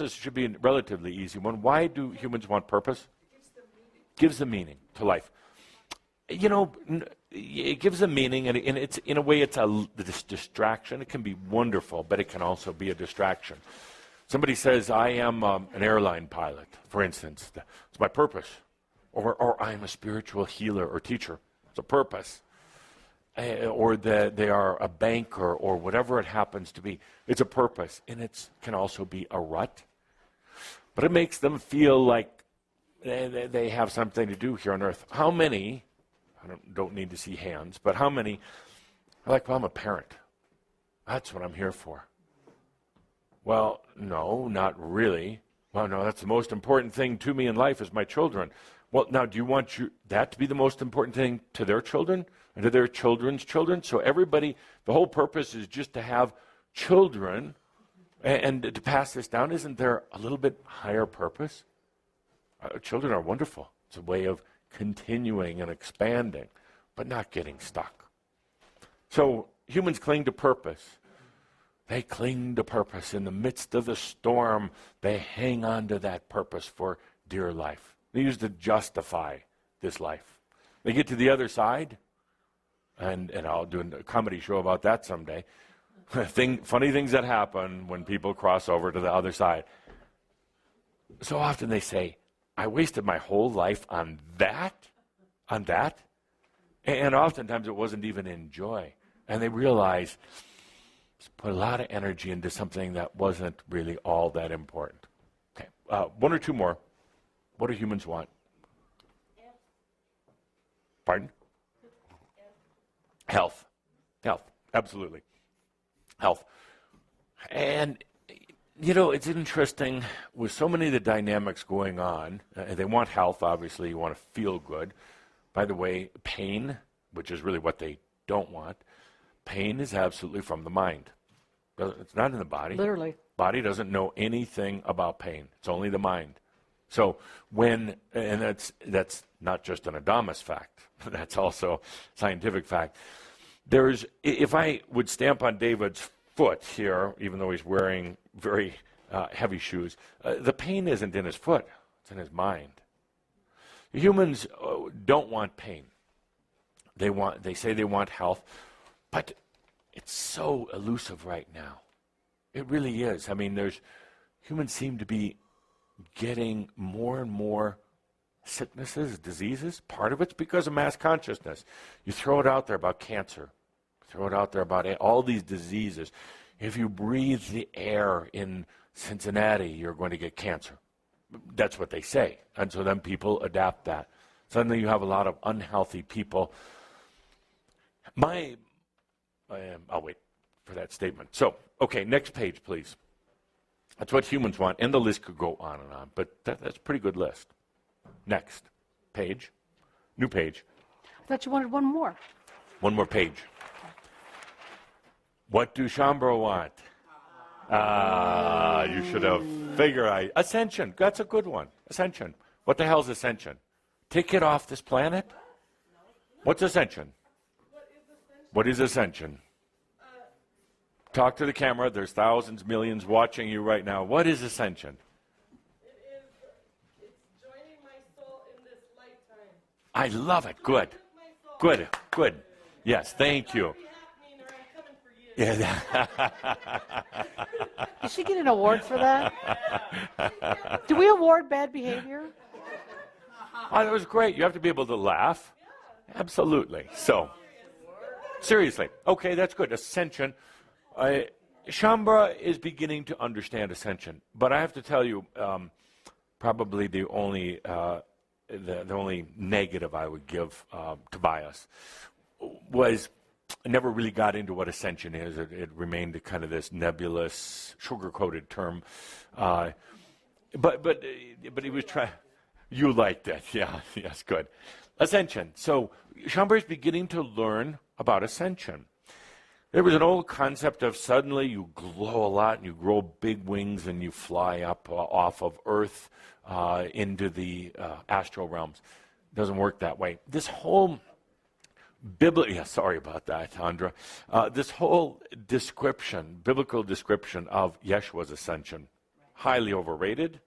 Should be a relatively easy one. Why do humans want purpose? Gives them meaning to life. You know, it gives them meaning, and it's in a way it's this distraction. It can be wonderful, but it can also be a distraction. Somebody says, "I am an airline pilot," for instance. It's my purpose. Or I am a spiritual healer or teacher. It's a purpose. Or that they are a banker or whatever it happens to be. It's a purpose, and it can also be a rut. But it makes them feel like they have something to do here on earth. How many, I don't need to see hands, but how many are like, well, I'm a parent. That's what I'm here for. Well, no, not really. Well, no, that's the most important thing to me in life is my children. Well, now, do you want that to be the most important thing to their children and to their children's children? So everybody, the whole purpose is just to have children and to pass this down. Isn't there a little bit higher purpose? Children are wonderful. It's a way of continuing and expanding, but not getting stuck. So humans cling to purpose. They cling to purpose. In the midst of the storm, they hang on to that purpose for dear life. They use to justify this life. They get to the other side, and I'll do a comedy show about that someday. Funny things that happen when people cross over to the other side. So often they say, I wasted my whole life on that. And oftentimes it wasn't even in joy. And they realize, put a lot of energy into something that wasn't really all that important. Okay, one or two more. What do humans want? Pardon? Health. Health, absolutely. Health. And You know, it's interesting with so many of the dynamics going on. They want health, obviously. You want to feel good. By the way, pain, which is really what they don't want, pain is absolutely from the mind. It's not in the body. Literally. Body doesn't know anything about pain. It's only the mind. So and that's not just an Adamus fact. That's also scientific fact. If I would stamp on David's foot here, even though he's wearing very heavy shoes, the pain isn't in his foot. It's in his mind. Humans don't want pain. They say they want health, but it's so elusive right now. It really is. I mean, humans seem to be getting more and more sicknesses, diseases. Part of it's because of mass consciousness. You throw it out there about cancer. Throw it out there about all these diseases. If you breathe the air in Cincinnati, you're going to get cancer. That's what they say. And so then people adapt that. Suddenly you have a lot of unhealthy people. I'll wait for that statement. So, okay, next page, please. That's what humans want. And the list could go on and on, but that's a pretty good list. Next page. New page. I thought you wanted one more. One more page. What do Shambro want? You should have figured. Ascension. That's a good one. Ascension. What the hell is ascension? Ticket off this planet? What's ascension? What is ascension? Talk to the camera. There's thousands, millions watching you right now. What is ascension? It's joining my soul in this lifetime. I love it. Good. Good. Good. Yes, thank you. Yeah. Did she get an award for that? Do we award bad behavior? Oh, that was great. You have to be able to laugh. Absolutely. So, seriously. Okay, that's good. Ascension. Shambra is beginning to understand ascension. But I have to tell you, probably the only negative I would give Tobias was I never really got into what ascension is. It remained kind of this nebulous, sugar-coated term. But he was trying. You liked it, yeah. Yes, good. Ascension. So Shambra is beginning to learn about ascension. There was an old concept of suddenly you glow a lot and you grow big wings and you fly up off of Earth into the astral realms. It doesn't work that way. This whole sorry about that, Andra. This whole biblical description of Yeshua's ascension, highly overrated,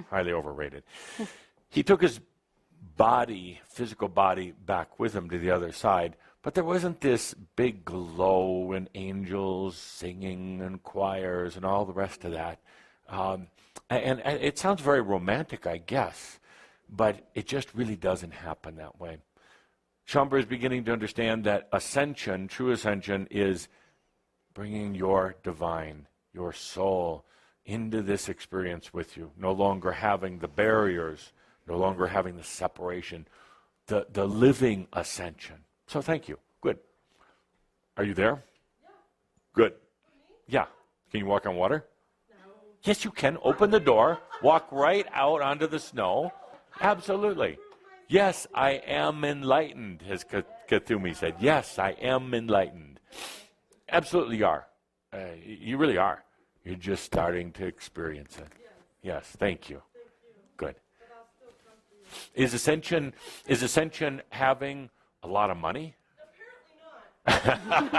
highly overrated. He took his physical body, back with him to the other side, but there wasn't this big glow and angels singing and choirs and all the rest of that. And it sounds very romantic, I guess, but it just really doesn't happen that way. Shambra is beginning to understand that ascension, true ascension, is bringing your divine, your soul, into this experience with you, no longer having the barriers, no longer having the separation, the living ascension. So thank you. Good. Are you there? Yeah. Good. Yeah. Can you walk on water? No. Yes, you can. Open the door, walk right out onto the snow. Absolutely. Yes, I am enlightened, as Kathumi said. Yes, I am enlightened. Absolutely you are. You really are. You're just starting to experience it. Yes, thank you. Good. Is ascension having a lot of money? Apparently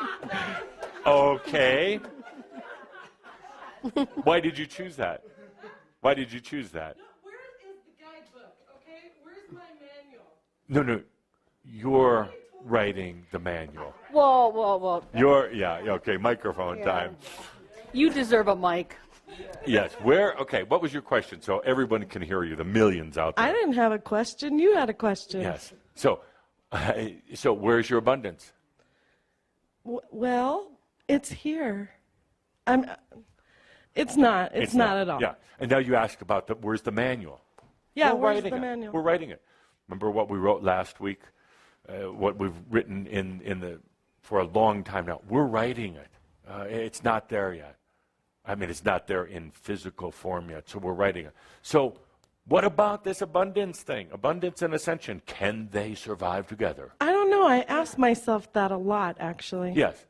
not. Okay. Why did you choose that? Why did you choose that? No, where is the guidebook, okay? Where's my manual? No. You're writing the manual. Whoa. Okay, microphone time. You deserve a mic. Yes, okay, what was your question? So everyone can hear you, the millions out there. I didn't have a question. You had a question. Yes. So where's your abundance? Well, it's here. It's not at all. Yeah, and now you ask about where's the manual? Yeah, We're where's writing the it. manual? We're writing it. Remember what we wrote last week? what we've written for a long time now. We're writing it. It's not there yet. I mean, it's not there in physical form yet, so we're writing it. So what about this abundance thing? Abundance and ascension, can they survive together? I don't know. I ask myself that a lot, actually. Yes.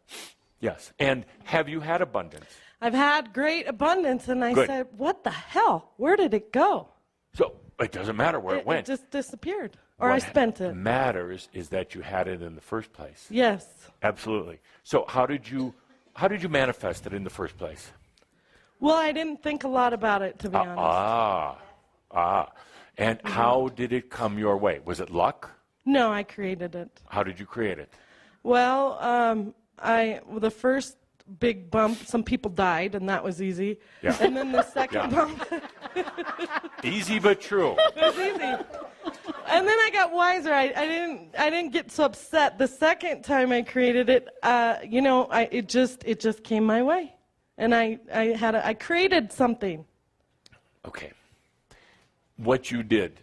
Yes. And have you had abundance? I've had great abundance, and I Good. said, what the hell? Where did it go? So it doesn't matter where it went. It just disappeared, or What I spent it. matters is that you had it in the first place. Yes. Absolutely. So how did you manifest it in the first place? Well, I didn't think a lot about it, to be honest. And how did it come your way? Was it luck? No, I created it. How did you create it? Well, the first big bump, some people died, and that was easy. Yeah. And then the second bump, Easy but true. it was easy. And then I got wiser. I didn't get so upset. The second time I created it, it just came my way, and I created something. Okay. What you did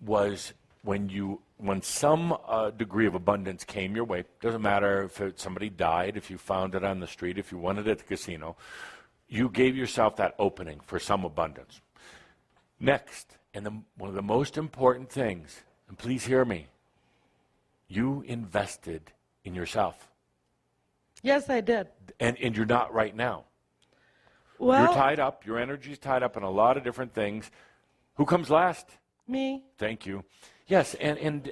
was when some degree of abundance came your way, doesn't matter if somebody died, if you found it on the street, if you won it at the casino, you gave yourself that opening for some abundance. Next, and one of the most important things, and please hear me, you invested in yourself. Yes, I did. And you're not right now. Well, You're tied up. Your energy's tied up in a lot of different things. Who comes last? me. Thank you. Yes, and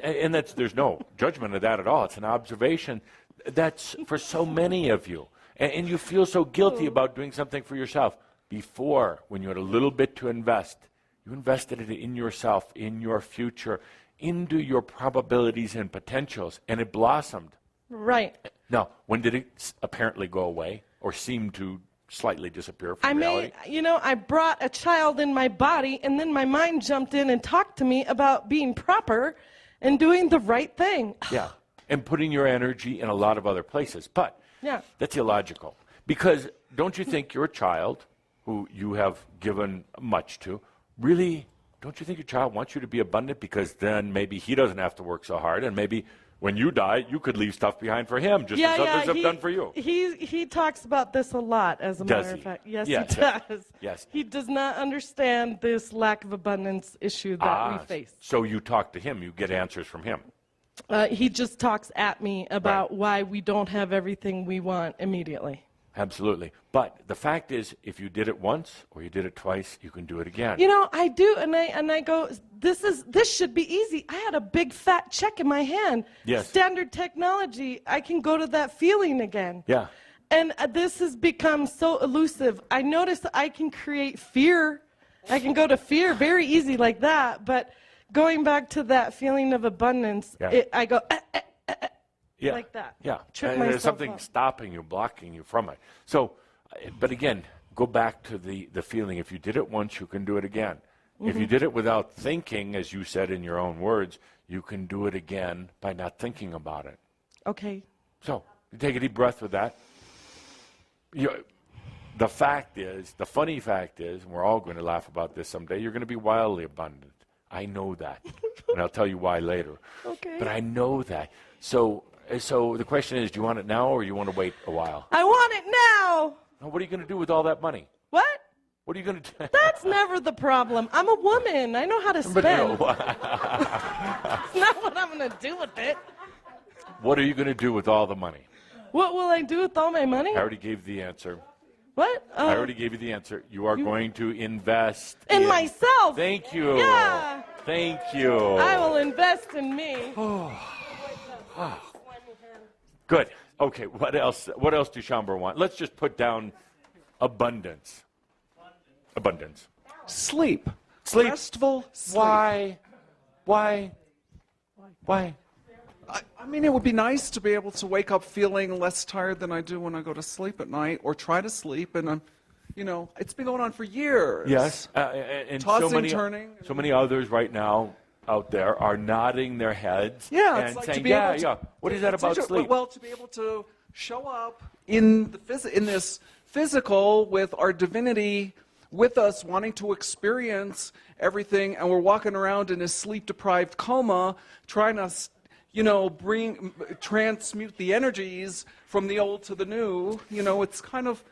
there's no judgment of that at all. It's an observation. That's for so many of you. And you feel so guilty about doing something for yourself. Before, when you had a little bit to invest, you invested it in yourself, in your future, into your probabilities and potentials, and it blossomed. Right. Now, when did it apparently go away or seem to slightly disappear from reality? I brought a child in my body, and then my mind jumped in and talked to me about being proper and doing the right thing. Yeah, and putting your energy in a lot of other places. But Yeah. that's illogical. Because don't you think your child, who you have given much to, really, don't you think your child wants you to be abundant? Because then maybe he doesn't have to work so hard, and maybe when you die, you could leave stuff behind for him, just as others have done for you. He talks about this a lot, as a matter of fact. Yes, he does. Yes. He does not understand this lack of abundance issue that we face. So you talk to him, you get answers from him. He just talks at me about why we don't have everything we want immediately. Absolutely. But the fact is, if you did it once or you did it twice, you can do it again. I do, and I go, this should be easy. I had a big fat check in my hand. Yes. Standard technology, I can go to that feeling again. Yeah. And this has become so elusive. I notice that I can create fear. I can go to fear very easy like that, but going back to that feeling of abundance, I go, like that. Yeah. Trip And there's myself something up. stopping you, blocking you from it. So, but again, go back to the feeling. If you did it once, you can do it again. If you did it without thinking, as you said in your own words, you can do it again by not thinking about it. Okay. So, you take a deep breath with that. The funny fact is, and we're all going to laugh about this someday, you're going to be wildly abundant. I know that. And I'll tell you why later. Okay. But I know that. So the question is, do you want it now or you want to wait a while? I want it now. Now, what are you going to do with all that money? What? What are you going to do? That's never the problem. I'm a woman. I know how to spend. That's not what I'm going to do with it. What are you going to do with all the money? What will I do with all my money? I already gave the answer. What? I already gave you the answer. You are going to invest in myself. Thank you. Yeah. Thank you. I will invest in me. Good. Okay, what else? What else do Chamber want? Let's just put down abundance. Abundance. Sleep. Sleep. Restful sleep. Why? I mean, it would be nice to be able to wake up feeling less tired than I do when I go to sleep at night, or try to sleep, and it's been going on for years. Yes, and Tossing, turning. So many others right now out there are nodding their heads Yeah, it's and like saying, to be able to, yeah. What is that about sleep? Well, to be able to show up in this physical with our divinity with us, wanting to experience everything, and we're walking around in a sleep-deprived coma, trying to transmute the energies from the old to the new. It's kind of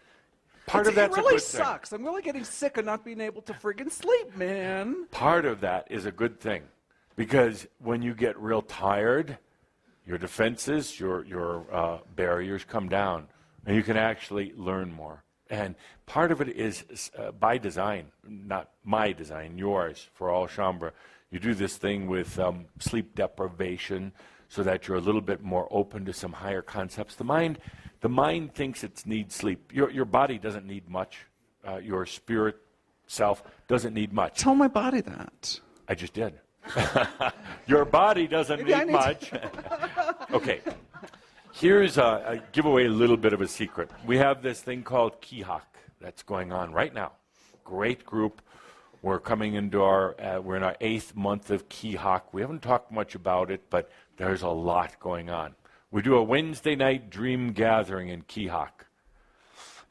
Part of that's it really a good thing. sucks. I'm really getting sick of not being able to friggin' sleep, man. Part of that is a good thing, because when you get real tired, your defenses, your barriers come down, and you can actually learn more. And part of it is by design, not my design, yours, for all Chambre. You do this thing with sleep deprivation so that you're a little bit more open to some higher concepts. The mind thinks it needs sleep. Your body doesn't need much. Your spirit self doesn't need much. Tell my body that. I just did. Your body doesn't need much. Okay. Here's a give away a little bit of a secret. We have this thing called Kihak that's going on right now. Great group. We're coming into we're in our 8th month of Kihak. We haven't talked much about it, but there's a lot going on. We do a Wednesday night dream gathering in Kihak.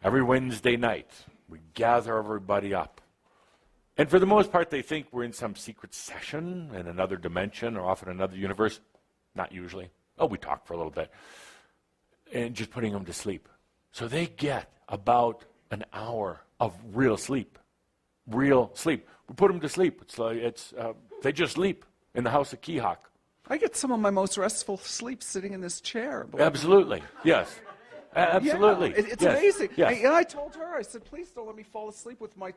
Every Wednesday night, we gather everybody up. And for the most part, they think we're in some secret session in another dimension or off in another universe. Not usually. Oh, we talk for a little bit. And just putting them to sleep. So they get about an hour of real sleep. Real sleep. We put them to sleep. They just sleep in the house of Kihak. I get some of my most restful sleep sitting in this chair. Absolutely. Yes. Absolutely. Yeah, it's yes. amazing. Yes. I told her, I said, please don't let me fall asleep with my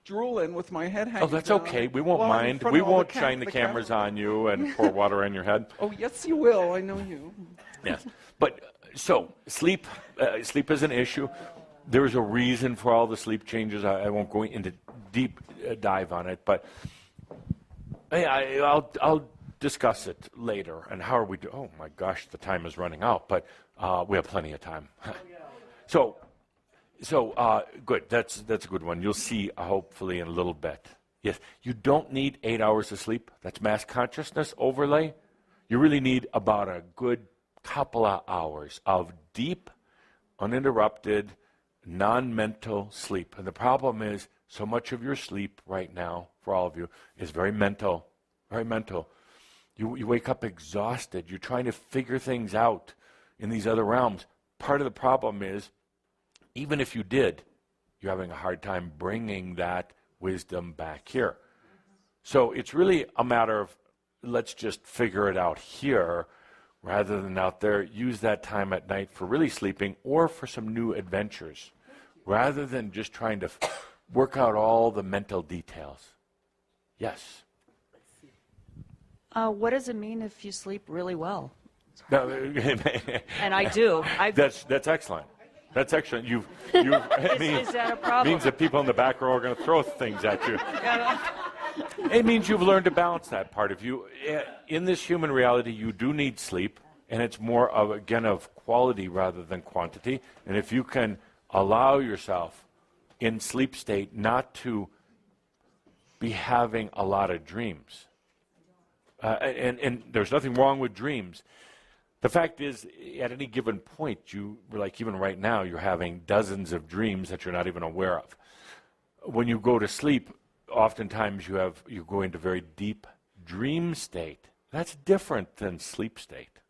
drooling, with my head hanging Oh, that's down okay. We won't while I'm in mind. front We of all won't shine the cameras on you and pour water on your head. Oh, yes, you will. I know you. Yes. But so sleep is an issue. There's a reason for all the sleep changes. I won't go into deep dive on it, but I'll discuss it later. And how are we doing? Oh my gosh, the time is running out, but we have plenty of time. So good. That's a good one. You'll see hopefully in a little bit. Yes, you don't need 8 hours of sleep. That's mass consciousness overlay. You really need about a good couple of hours of deep, uninterrupted, non-mental sleep. And the problem is so much of your sleep right now, for all of you, is very mental. Very mental. You wake up exhausted. You're trying to figure things out in these other realms. Part of the problem is, even if you did, you're having a hard time bringing that wisdom back here. So it's really a matter of, let's just figure it out here rather than out there. Use that time at night for really sleeping or for some new adventures rather than just trying to work out all the mental details. Yes? What does it mean if you sleep really well? No, And I do. that's excellent. That's excellent. Is that a problem? Means that people in the back row are going to throw things at you. It means you've learned to balance that part of you. In this human reality, you do need sleep, and it's more of quality rather than quantity. And if you can allow yourself in sleep state not to be having a lot of dreams, and there's nothing wrong with dreams. The fact is, at any given point, even right now, you're having dozens of dreams that you're not even aware of. When you go to sleep, oftentimes you go into very deep dream state. That's different than sleep state.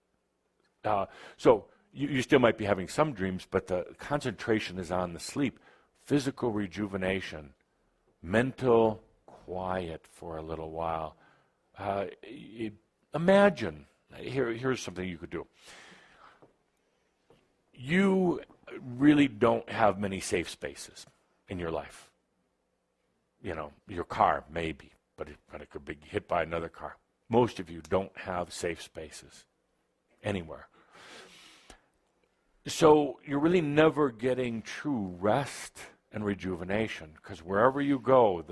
So you still might be having some dreams, but the concentration is on the sleep. Physical rejuvenation, mental quiet for a little while. Imagine. Here's something you could do. You really don't have many safe spaces in your life. Your car, maybe, but it could be hit by another car. Most of you don't have safe spaces anywhere. So you're really never getting true rest and rejuvenation, because wherever you go,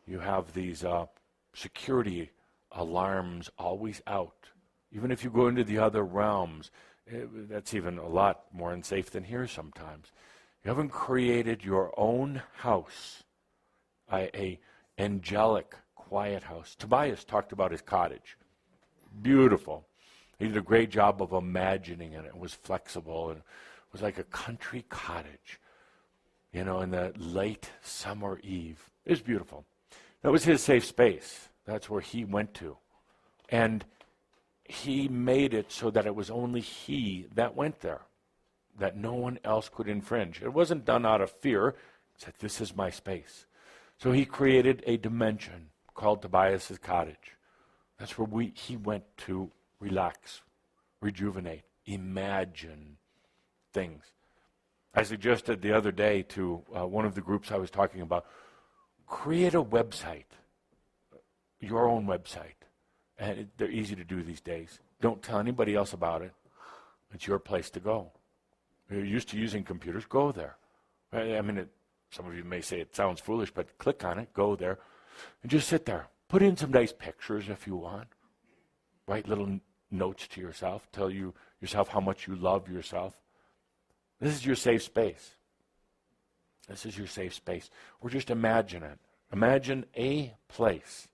you have these security alarms always out. Even if you go into the other realms, that's even a lot more unsafe than here sometimes. You haven't created your own house, a angelic, quiet house. Tobias talked about his cottage. Beautiful. He did a great job of imagining it. It was flexible, and it was like a country cottage, in the late summer eve. It was beautiful. That was his safe space. That's where he went to. And he made it so that it was only he that went there, that no one else could infringe. It wasn't done out of fear. He said, this is my space. So he created a dimension called Tobias's Cottage. That's where he went to relax, rejuvenate, imagine things. I suggested the other day to one of the groups I was talking about, create a website, your own website. And they're easy to do these days. Don't tell anybody else about it. It's your place to go. You're used to using computers, go there. I mean, some of you may say it sounds foolish, but click on it, go there, and just sit there. Put in some nice pictures if you want. Write little notes to yourself. Tell yourself how much you love yourself. This is your safe space. This is your safe space. Or just imagine it. Imagine a place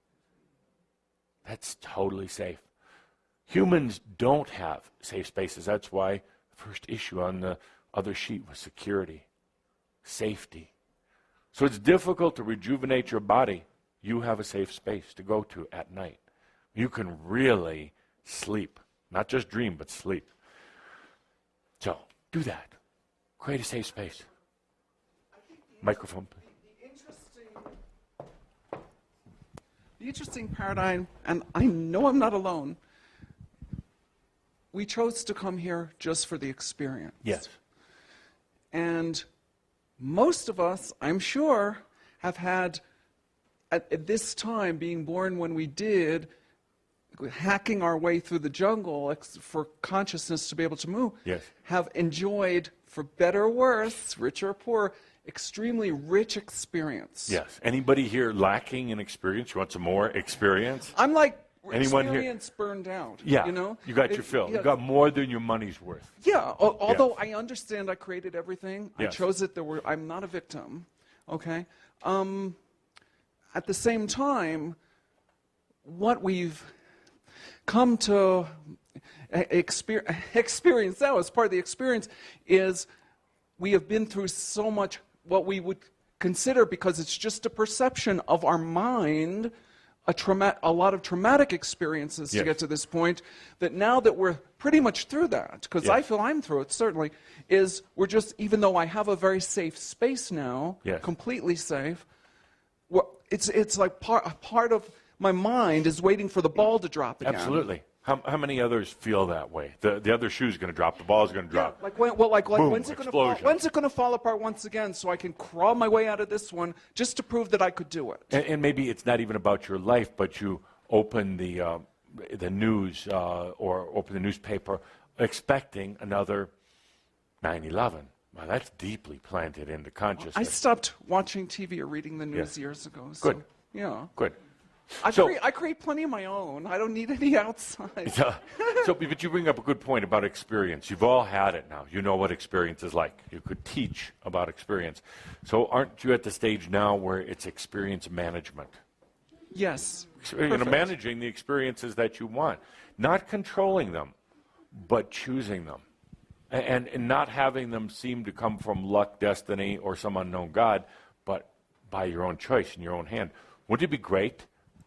that's totally safe. Humans don't have safe spaces. That's why the first issue on the other sheet was security, safety. So it's difficult to rejuvenate your body. You have a safe space to go to at night. You can really sleep. Not just dream, but sleep. So do that. Create a safe space. Microphone, please. The interesting paradigm, and I know I'm not alone, we chose to come here just for the experience. Yes. And most of us, I'm sure, have had, at this time, being born when we did, hacking our way through the jungle for consciousness to be able to move, Yes. have enjoyed, for better or worse, rich or poor, extremely rich experience. Yes. Anybody here lacking in experience? You want some more experience? I'm like, Anyone here? experience burned out. Yeah. You know? You got your fill. Yeah. You got more than your money's worth. Yeah, although I understand I created everything, I Yes. chose it. I'm not a victim, okay? At the same time, what we've come to experience now as part of the experience is we have been through so much what we would consider, because it's just a perception of our mind, a lot of traumatic experiences to Yes. get to this point, that now that we're pretty much through that, because I Yes. feel I'm through it, certainly, is we're just, even though I have a very safe space now, Yes. completely safe, it's like part of my mind is waiting for the ball to drop again. Absolutely. How many others feel that way? The other shoe's going to drop. The ball's going to drop. Like Boom, when's it going to fall? explosion. When's it going to fall apart once again, so I can crawl my way out of this one just to prove that I could do it? And maybe it's not even about your life, but you open the news or open the newspaper expecting another 9/11. Well, that's deeply planted into consciousness. I stopped watching TV or reading the news Yeah. years ago. So, Good. Yeah. Good. I So- create plenty of my own. I don't need any outside. But you bring up a good point about experience. You've all had it now. You know what experience is like. You could teach about experience. So aren't you at the stage now where it's experience management? Yes. Perfect. Managing the experiences that you want. Not controlling them, but choosing them. And not having them seem to come from luck, destiny, or some unknown God, but by your own choice in your own hand. Wouldn't it be great,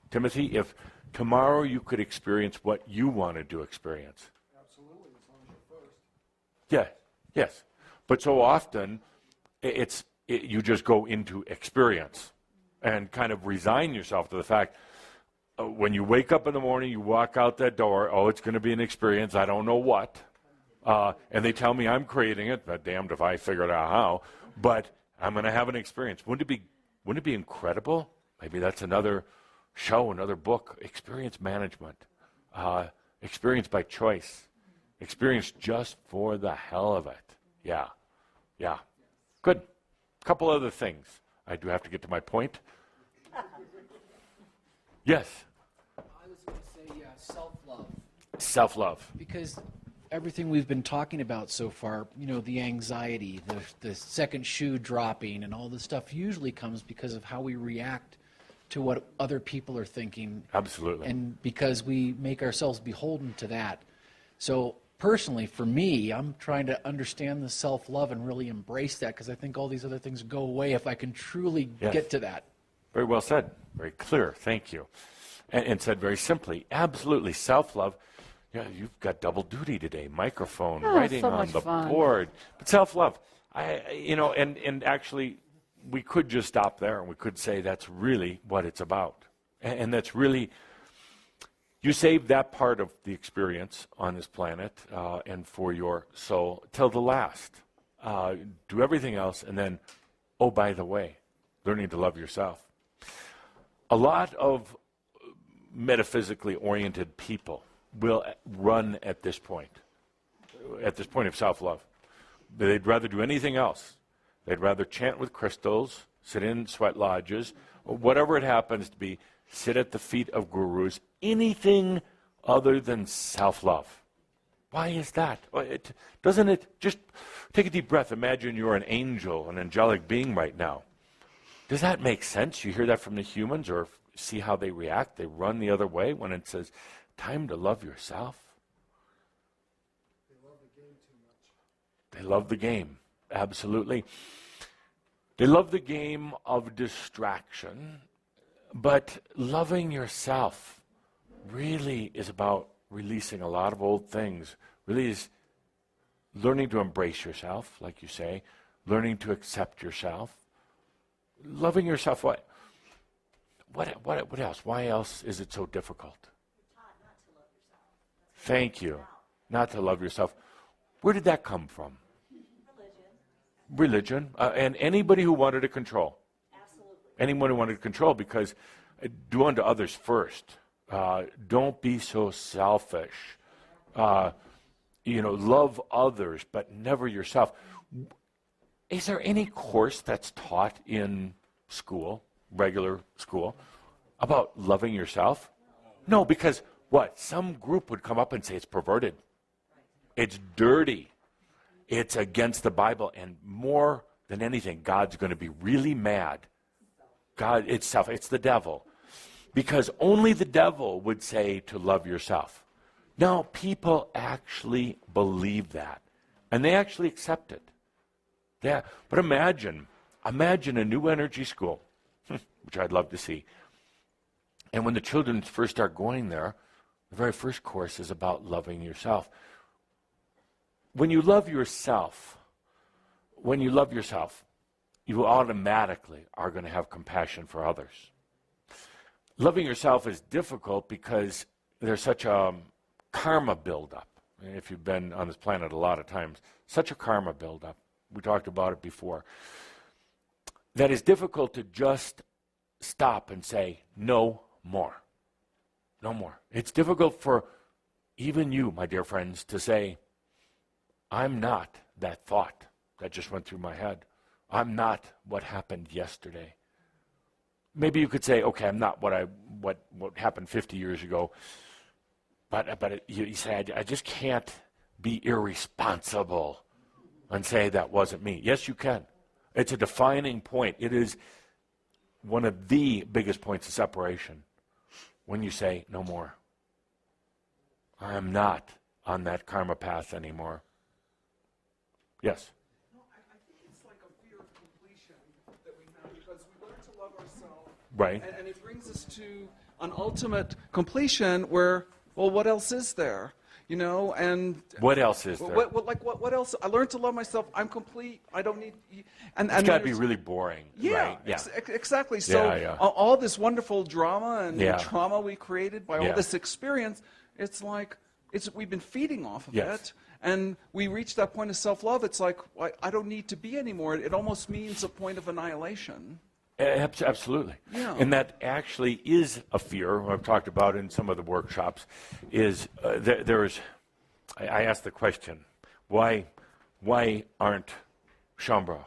Timothy, if tomorrow you could experience what you wanted to experience? Absolutely, as long as you're first. Yeah, yes. But so often, you just go into experience and kind of resign yourself to the fact, when you wake up in the morning, you walk out that door, oh, it's going to be an experience, I don't know what. And they tell me I'm creating it, but damned if I figured out how. But I'm going to have an experience. Wouldn't it be incredible? Maybe that's another show, another book. Experience management. Experience by choice. Experience just for the hell of it. Yeah. Good. Couple other things. I do have to get to my point. Yes. I was going to say self-love. Self-love. Because everything we've been talking about so far, the anxiety, the second shoe dropping, and all this stuff usually comes because of how we react to what other people are thinking. Absolutely. And because we make ourselves beholden to that. So personally, for me, I'm trying to understand the self-love and really embrace that, because I think all these other things go away if I can truly get to that. Very well said. Very clear. Thank you. And said very simply, absolutely, self-love. Yeah, you've got double duty today. Microphone, Oh, writing so on much the fun. board. But self-love, and actually, we could just stop there and we could say that's really what it's about. And that's really, you save that part of the experience on this planet and for your soul till the last. Do everything else, and then, oh, by the way, learning to love yourself. A lot of metaphysically oriented people will run at this point of self-love. They'd rather do anything else. They'd rather chant with crystals, sit in sweat lodges, or whatever it happens to be, sit at the feet of gurus, anything other than self-love. Why is that? Doesn't it just take a deep breath? Imagine you're an angel, an angelic being right now. Does that make sense? You hear that from the humans, or see how they react? They run the other way when it says, time to love yourself. They love the game too much. They love the game, absolutely. They love the game of distraction, but loving yourself really is about releasing a lot of old things. Really is learning to embrace yourself, like you say, learning to accept yourself, loving yourself. What else? Why else is it so difficult? Thank you. Not to love yourself. Where did that come from? Religion. And anybody who wanted to control. Absolutely. Anyone who wanted to control, because do unto others first. Don't be so selfish. Love others, but never yourself. Is there any course that's taught in school, regular school, about loving yourself? No, because what? Some group would come up and say it's perverted. It's dirty. It's against the Bible. And more than anything, God's going to be really mad. God itself, it's the devil. Because only the devil would say to love yourself. Now, people actually believe that. And they actually accept it. Yeah. But imagine a new energy school, which I'd love to see. And when the children first start going there, the very first course is about loving yourself. When you love yourself, you automatically are going to have compassion for others. Loving yourself is difficult because there's such a karma buildup. If you've been on this planet a lot of times, such a karma buildup. We talked about it before. That is difficult to just stop and say, no more. No more. It's difficult for even you, my dear friends, to say, I'm not that thought that just went through my head. I'm not what happened yesterday. Maybe you could say, okay, I'm not what happened 50 years ago, but you say, I just can't be irresponsible and say that wasn't me. Yes, you can. It's a defining point. It is one of the biggest points of separation when you say, no more. I am not on that karma path anymore. Yes? No, I think it's like a fear of completion that we have because we learn to love ourselves. Right. And it brings us to an ultimate completion where, well, what else is there? And what else is there? What else? I learned to love myself. I'm complete. I don't need. It's got to be really boring, yeah, right? Yeah, exactly. So all this wonderful drama and trauma we created by all this experience, it's like we've been feeding off of it, and we reach that point of self-love. It's like I don't need to be anymore. It almost means a point of annihilation. Absolutely. Yeah. And that actually is a fear I've talked about in some of the workshops. Is I asked the question, why aren't Shaumbra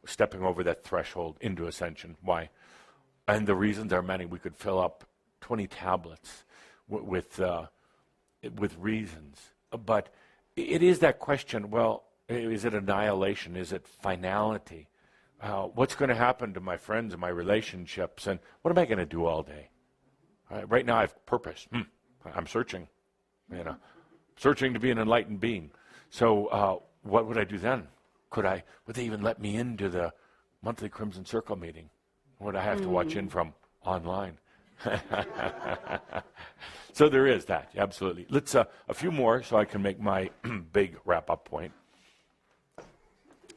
stepping over that threshold into ascension? Why? And the reasons are many. We could fill up 20 tablets with reasons. But it is that question, well, is it annihilation? Is it finality? What's going to happen to my friends and my relationships? And what am I going to do all day? Right now I have purpose. I'm searching, searching to be an enlightened being. So what would I do then? Would they even let me into the monthly Crimson Circle meeting? Would I have to watch in from online? So there is that, absolutely. Let's a few more so I can make my big wrap-up point.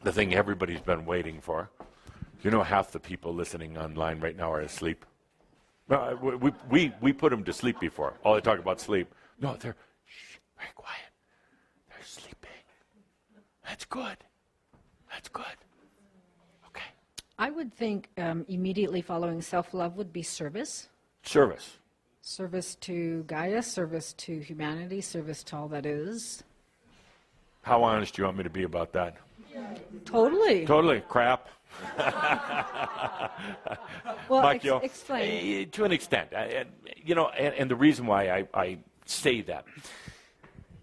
The thing everybody's been waiting for. You know, half the people listening online right now are asleep. We put them to sleep before. All they talk about sleep. No, they're very quiet. They're sleeping. That's good. That's good. Okay. I would think immediately following self-love would be service. Service. Service to Gaia, service to humanity, service to all that is. How honest do you want me to be about that? Totally. Totally. Crap. Well, explain. To an extent. And the reason why I say that,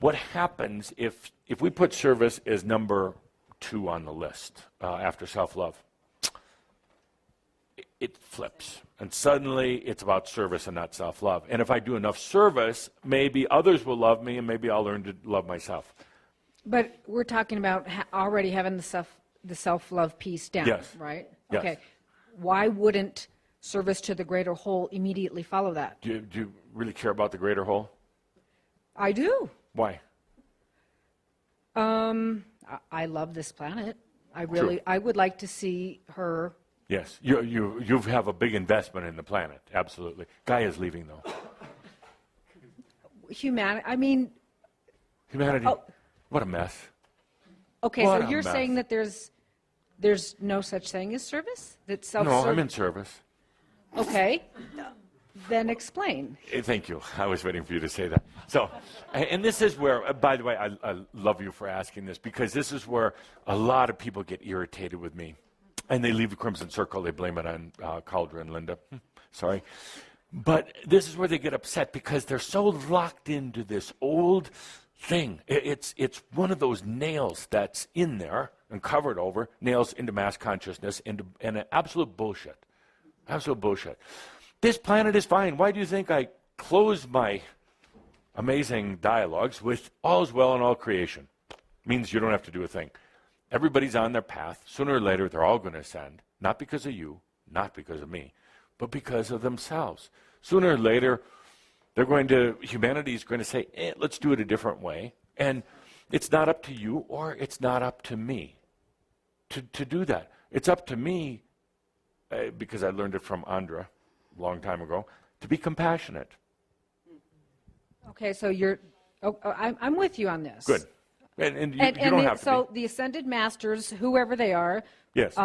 what happens if we put service as number 2 on the list after self-love, it flips. And suddenly it's about service and not self-love. And if I do enough service, maybe others will love me and maybe I'll learn to love myself. But we're talking about already having the self-love piece down, Yes. right? Yes. Okay. Why wouldn't service to the greater whole immediately follow that? Do you really care about the greater whole? I do. Why? I love this planet. I would like to see her. Yes, you have a big investment in the planet, absolutely. Gaia's leaving, though. Humanity. Oh. What a mess. Okay, What so a you're mess. saying that there's no such thing as service? That No, I'm in service. Okay, then explain. Thank you. I was waiting for you to say that. So, and this is where, by the way, I love you for asking this, because this is where a lot of people get irritated with me. And they leave the Crimson Circle. They blame it on Cauldron and Linda. Sorry. But this is where they get upset because they're so locked into this old thing. It's one of those nails that's in there and covered over, nails into mass consciousness, and absolute bullshit. Absolute bullshit. This planet is fine. Why do you think I close my amazing dialogues with all is well in all creation? Means you don't have to do a thing. Everybody's on their path. Sooner or later, they're all going to ascend. Not because of you, not because of me, but because of themselves. Sooner or later, humanity's going to say, let's do it a different way. And it's not up to you or it's not up to me to do that. It's up to me, because I learned it from Andra a long time ago, to be compassionate. Okay, so I'm with you on this. Good. And you don't have to so be. the ascended masters, whoever they are, Yes.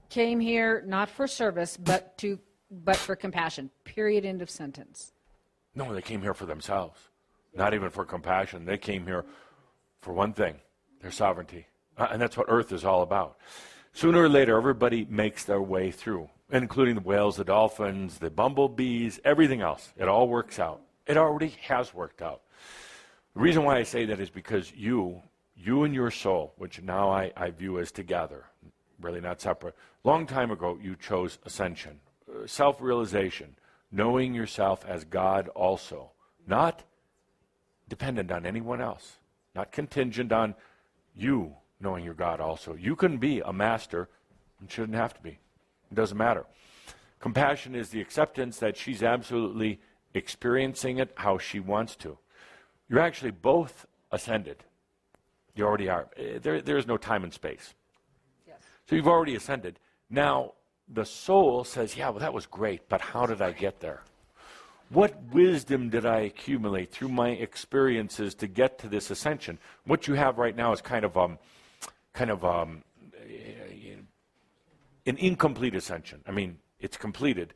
came here not for service, but for compassion. Period. End of sentence. No, they came here for themselves. Not even for compassion. They came here for one thing, their sovereignty. And that's what Earth is all about. Sooner or later, everybody makes their way through, including the whales, the dolphins, the bumblebees, everything else. It all works out. It already has worked out. The reason why I say that is because you and your soul, which now I view as together, really not separate. Long time ago, you chose ascension, self-realization, knowing yourself as God also, not dependent on anyone else, not contingent on you knowing you're God also. You can be a master and shouldn't have to be. It doesn't matter. Compassion is the acceptance that she's absolutely experiencing it how she wants to. You're actually both ascended. You already are. There is no time and space. Yes. So you've already ascended. Now, the soul says, yeah, well, that was great, but how did I get there? What wisdom did I accumulate through my experiences to get to this ascension? What you have right now is kind of an incomplete ascension. I mean, it's completed,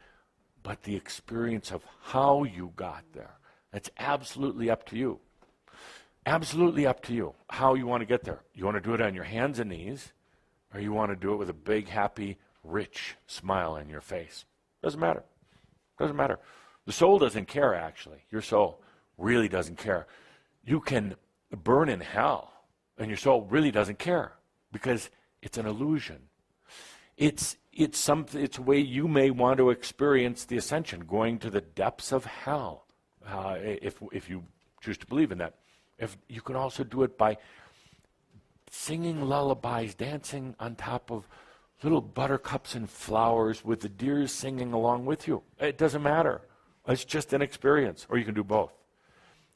but the experience of how you got there, that's absolutely up to you. Absolutely up to you how you want to get there. You want to do it on your hands and knees, or you want to do it with a big, happy, rich smile on your face. Doesn't matter. Doesn't matter. The soul doesn't care, actually. Your soul really doesn't care. You can burn in hell, and your soul really doesn't care because it's an illusion. It's a way you may want to experience the ascension, going to the depths of hell, if you choose to believe in that. If you can also do it by singing lullabies, dancing on top of little buttercups and flowers with the deer singing along with you. It doesn't matter. It's just an experience. Or you can do both.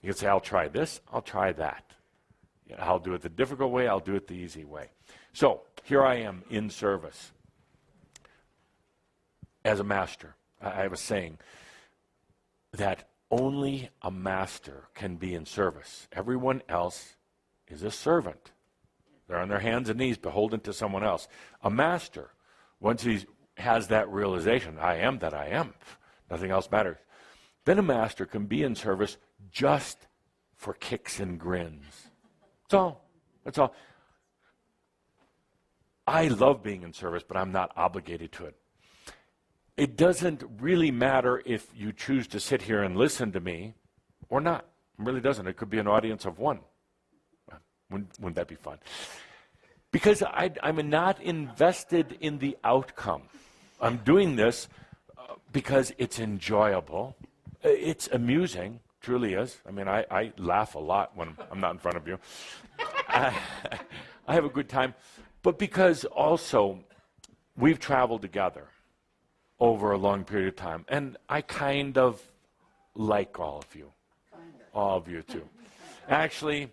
You can say, I'll try this, I'll try that. I'll do it the difficult way, I'll do it the easy way. So here I am in service. As a master, I have a saying that only a master can be in service. Everyone else is a servant. They're on their hands and knees, beholden to someone else. A master, once he has that realization, I am that I am, nothing else matters, then a master can be in service just for kicks and grins. That's all. That's all. I love being in service, but I'm not obligated to it. It doesn't really matter if you choose to sit here and listen to me or not. It really doesn't. It could be an audience of one. Wouldn't that be fun? Because I'm not invested in the outcome. I'm doing this because it's enjoyable. It's amusing, truly is. I mean, I laugh a lot when I'm not in front of you. I have a good time. But because also we've traveled together over a long period of time, and I kind of like all of you. All of you, too. Actually,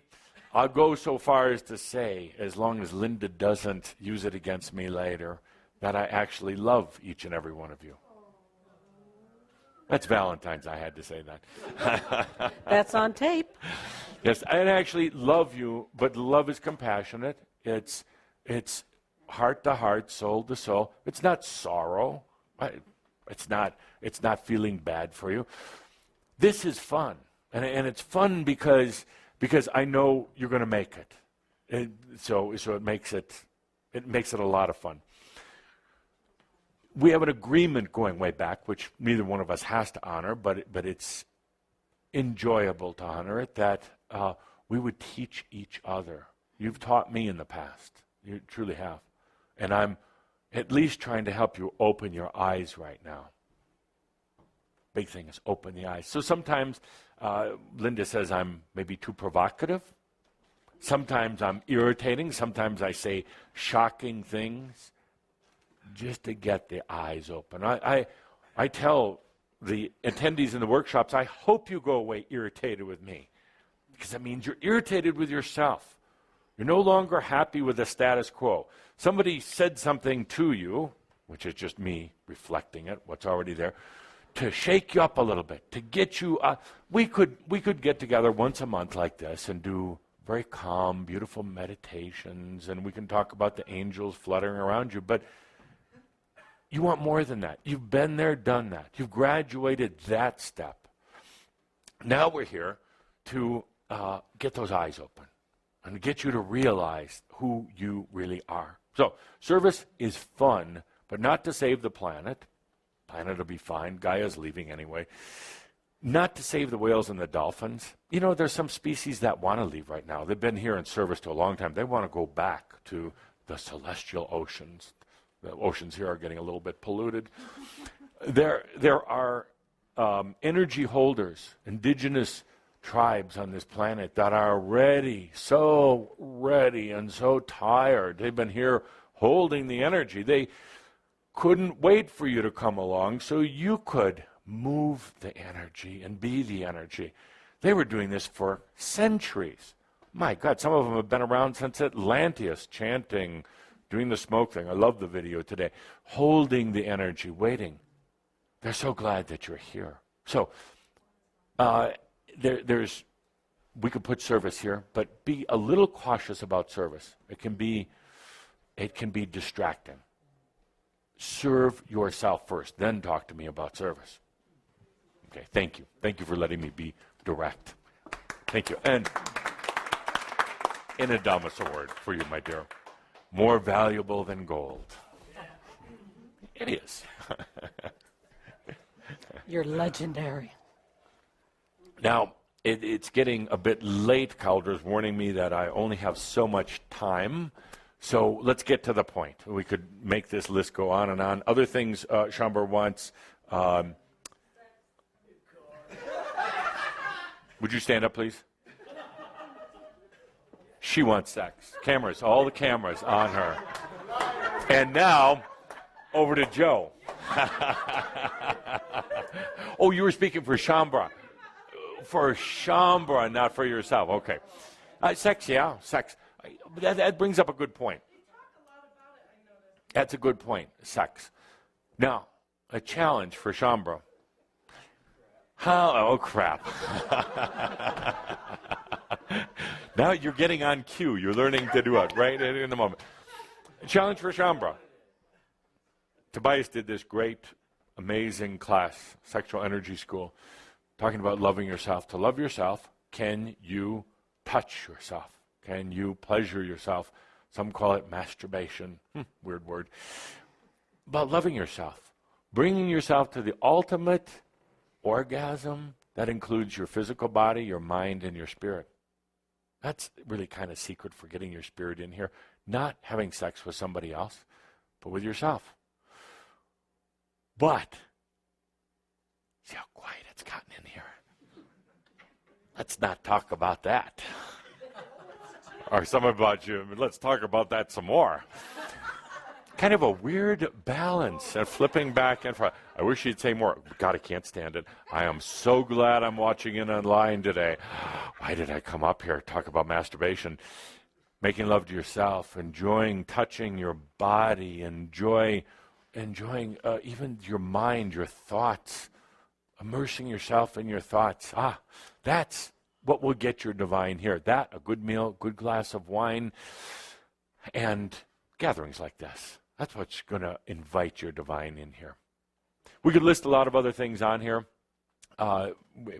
I'll go so far as to say, as long as Linda doesn't use it against me later, that I actually love each and every one of you. That's Valentine's, I had to say that. That's on tape. Yes, I actually love you, but love is compassionate. It's heart to heart, soul to soul. It's not sorrow. It's not feeling bad for you. This is fun, and it's fun because I know you're going to make it. So it makes it a lot of fun. We have an agreement going way back, which neither one of us has to honor, but it's enjoyable to honor it, that we would teach each other. You've taught me in the past. You truly have. And I'm at least trying to help you open your eyes right now. Big thing is open the eyes. So sometimes Linda says I'm maybe too provocative. Sometimes I'm irritating. Sometimes I say shocking things just to get the eyes open. I tell the attendees in the workshops, I hope you go away irritated with me, because that means you're irritated with yourself. You're no longer happy with the status quo. Somebody said something to you, which is just me reflecting it, what's already there, to shake you up a little bit, to get you we could get together once a month like this and do very calm, beautiful meditations, and we can talk about the angels fluttering around you, but you want more than that. You've been there, done that. You've graduated that step. Now we're here to get those eyes open and get you to realize who you really are. So service is fun, but not to save the planet. Planet will be fine. Gaia's leaving anyway. Not to save the whales and the dolphins. You know, there's some species that want to leave right now. They've been here in service to a long time. They want to go back to the celestial oceans. The oceans here are getting a little bit polluted. There are energy holders, indigenous tribes on this planet that are so ready and so tired. They've been here holding the energy. They couldn't wait for you to come along so you could move the energy and be the energy. They were doing this for centuries. My God, some of them have been around since Atlantis, chanting, doing the smoke thing. I love the video today. Holding the energy, waiting. They're so glad that you're here. So we could put service here, but be a little cautious about service. It can be distracting. Serve yourself first, then talk to me about service. Okay, thank you. Thank you for letting me be direct. Thank you. And an Adamus Award for you, my dear. More valuable than gold. It is. You're legendary. Now, it's getting a bit late. Calder's warning me that I only have so much time. So let's get to the point. We could make this list go on and on. Other things Chamber wants. Would you stand up, please? She wants sex. Cameras, all the cameras on her. And now, over to Joe. Oh, you were speaking for Shambra. For Shambra, not for yourself. Okay. Sex, yeah, sex. That brings up a good point. That's a good point, sex. Now, a challenge for Shambra. Oh, crap. Now you're getting on cue. You're learning to do it right in the moment. A challenge for Shambra. Tobias did this great, amazing class, Sexual Energy School, talking about loving yourself. To love yourself, can you touch yourself? Can you pleasure yourself? Some call it masturbation. Weird word. But loving yourself, bringing yourself to the ultimate orgasm that includes your physical body, your mind, and your spirit. That's really kind of secret for getting your spirit in here. Not having sex with somebody else, but with yourself. But, see how quiet it's gotten in here. Let's not talk about that. Or some about you, let's talk about that some more. Kind of a weird balance and flipping back and forth. I wish you'd say more. God, I can't stand it. I am so glad I'm watching it online today. Why did I come up here? Talk about masturbation. Making love to yourself, enjoying touching your body, enjoying even your mind, your thoughts, immersing yourself in your thoughts. That's what will get your divine here. That, a good meal, good glass of wine, and gatherings like this. That's what's going to invite your divine in here. We could list a lot of other things on here.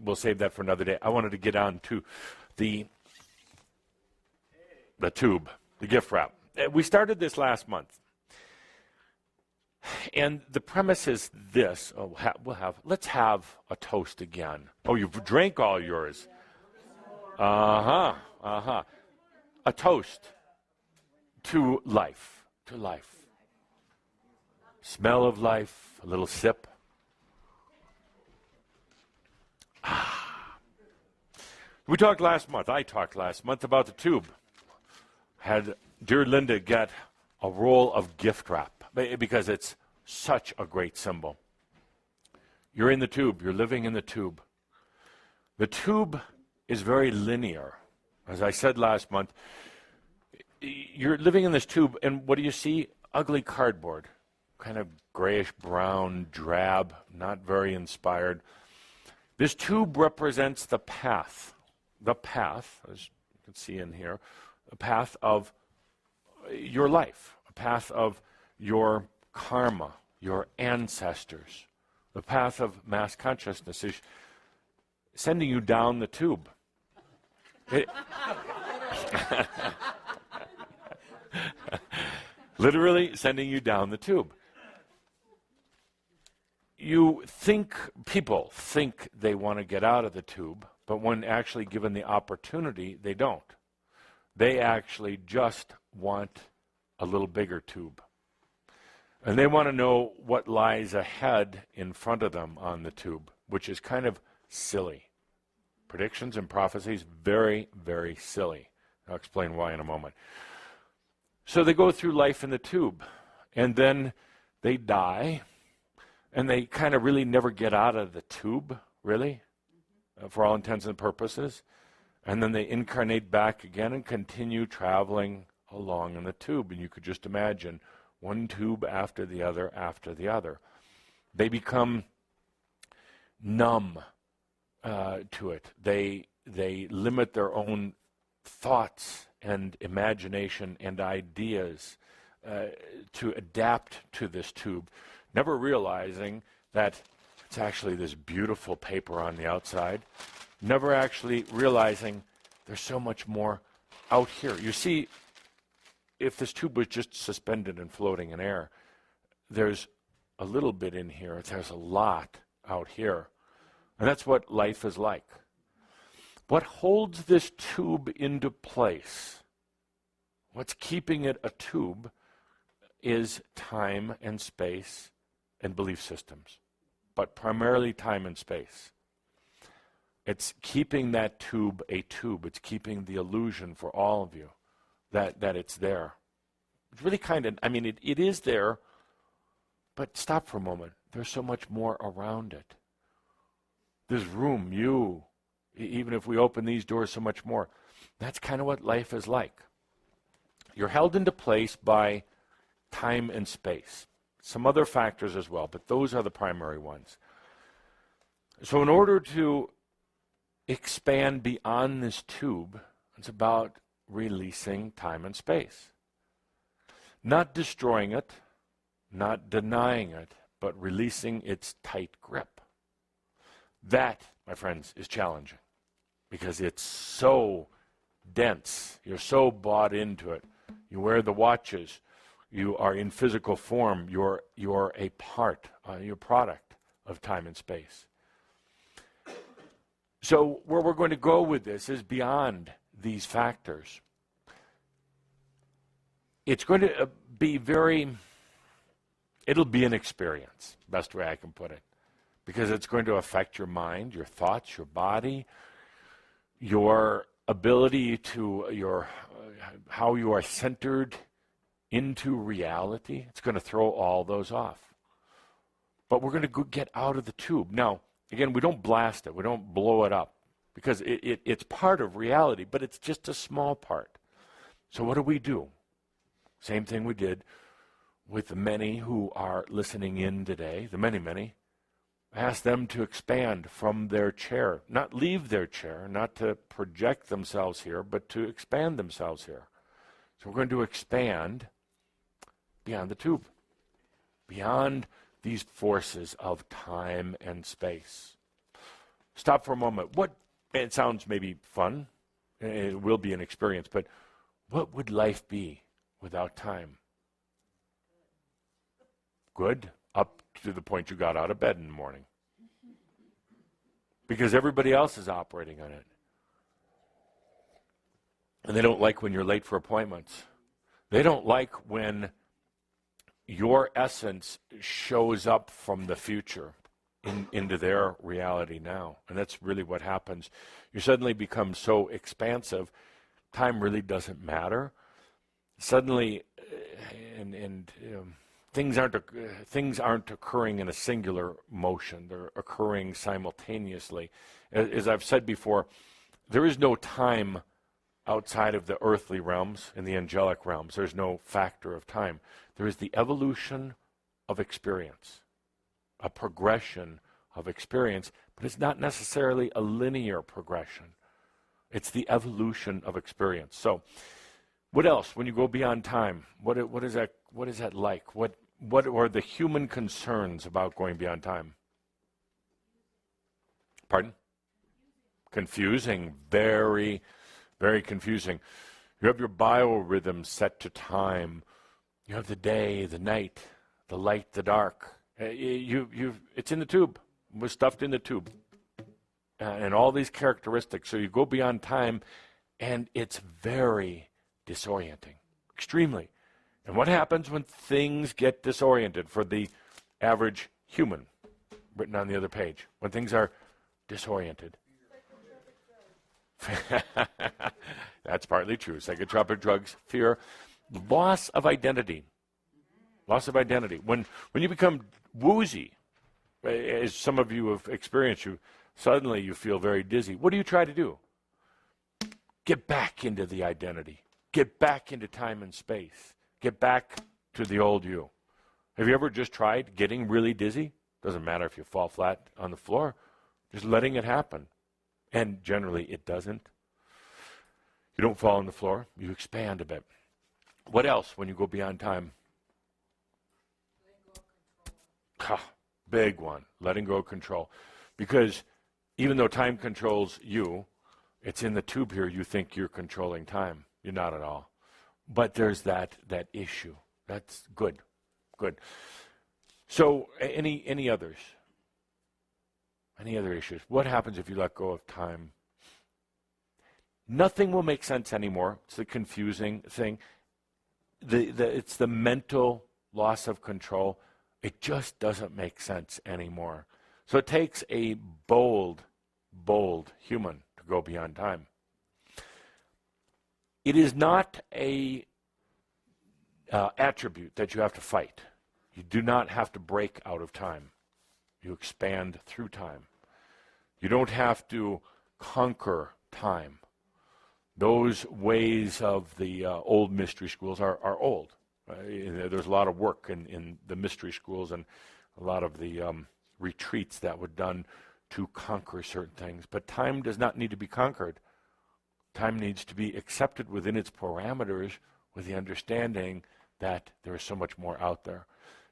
We'll save that for another day. I wanted to get on to the tube, the gift wrap. We started this last month. And the premise is this. Let's have a toast again. Oh, you've drank all yours. A toast to life, to life. Smell of life, a little sip. We talked last month, I talked last month about the tube. Had dear Linda get a roll of gift wrap because it's such a great symbol. You're in the tube, you're living in the tube. The tube is very linear. As I said last month, you're living in this tube, and what do you see? Ugly cardboard. Kind of grayish brown, drab, not very inspired. This tube represents the path, as you can see in here, the path of your life, a path of your karma, your ancestors. The path of mass consciousness is sending you down the tube. Literally sending you down the tube. People think they want to get out of the tube, but when actually given the opportunity, they don't. They actually just want a little bigger tube. And they want to know what lies ahead in front of them on the tube, which is kind of silly. Predictions and prophecies, very, very silly. I'll explain why in a moment. So they go through life in the tube, and then they die, and they kind of really never get out of the tube, really, for all intents and purposes. And then they incarnate back again and continue traveling along in the tube. And you could just imagine one tube after the other after the other. They become numb to it. They limit their own thoughts and imagination and ideas to adapt to this tube, never realizing that it's actually this beautiful paper on the outside, never actually realizing there's so much more out here. You see, if this tube was just suspended and floating in air, there's a little bit in here, there's a lot out here. And that's what life is like. What holds this tube into place, what's keeping it a tube, is time and space and belief systems, but primarily time and space. It's keeping that tube a tube. It's keeping the illusion for all of you that it's there. It's really kind of, I mean, it is there, but stop for a moment. There's so much more around it. There's room, even if we open these doors, so much more. That's kind of what life is like. You're held into place by time and space. Some other factors as well, but those are the primary ones. So in order to expand beyond this tube, it's about releasing time and space. Not destroying it, not denying it, but releasing its tight grip. That, my friends, is challenging because it's so dense. You're so bought into it. You wear the watches. You are in physical form. You're a part, you're a product of time and space. So where we're going to go with this is beyond these factors. It's going to be it'll be an experience, best way I can put it, because it's going to affect your mind, your thoughts, your body, your ability to, how you are centered into reality. It's going to throw all those off. But we're going to get out of the tube. Now, again, we don't blast it. We don't blow it up because it's part of reality, but it's just a small part. So what do? Same thing we did with the many who are listening in today, the many. Ask them to expand from their chair, not leave their chair, not to project themselves here, but to expand themselves here. So we're going to expand beyond the tube, beyond these forces of time and space. Stop for a moment. It sounds maybe fun, it will be an experience, but what would life be without time? Good, up to the point you got out of bed in the morning. Because everybody else is operating on it. And they don't like when you're late for appointments. They don't like when your essence shows up from the future into their reality now. And that's really what happens. You suddenly become so expansive, time really doesn't matter. Suddenly, things aren't occurring in a singular motion. They're occurring simultaneously. As I've said before, there is no time outside of the earthly realms and the angelic realms. There's no factor of time. There is the evolution of experience, a progression of experience, but it's not necessarily a linear progression. It's the evolution of experience. So, what else when you go beyond time? What is that like? What are the human concerns about going beyond time? Pardon? Confusing, very, very confusing. You have your biorhythm set to time. You have the day, the night, the light, the dark. It's in the tube. It was stuffed in the tube. And all these characteristics. So you go beyond time, and it's very disorienting, extremely. And what happens when things get disoriented for the average human, written on the other page, when things are disoriented? That's partly true. Psychotropic drugs, fear, loss of identity. Loss of identity. When you become woozy, as some of you have experienced, suddenly you feel very dizzy. What do you try to do? Get back into the identity. Get back into time and space. Get back to the old you. Have you ever just tried getting really dizzy? Doesn't matter if you fall flat on the floor. Just letting it happen. And generally it doesn't. You don't fall on the floor. You expand a bit. What else when you go beyond time? Big one. Letting go of control. Because even though time controls you, it's in the tube here you think you're controlling time. You're not at all. But there's that issue. That's good. Good. So any others? Any other issues? What happens if you let go of time? Nothing will make sense anymore. It's the confusing thing. It's the mental loss of control. It just doesn't make sense anymore. So it takes a bold human to go beyond time. It is not a attribute that you have to fight. You do not have to break out of time. You expand through time. You don't have to conquer time. Those ways of the old mystery schools are old. There's a lot of work in the mystery schools and a lot of the retreats that were done to conquer certain things. But time does not need to be conquered. Time needs to be accepted within its parameters with the understanding that there is so much more out there.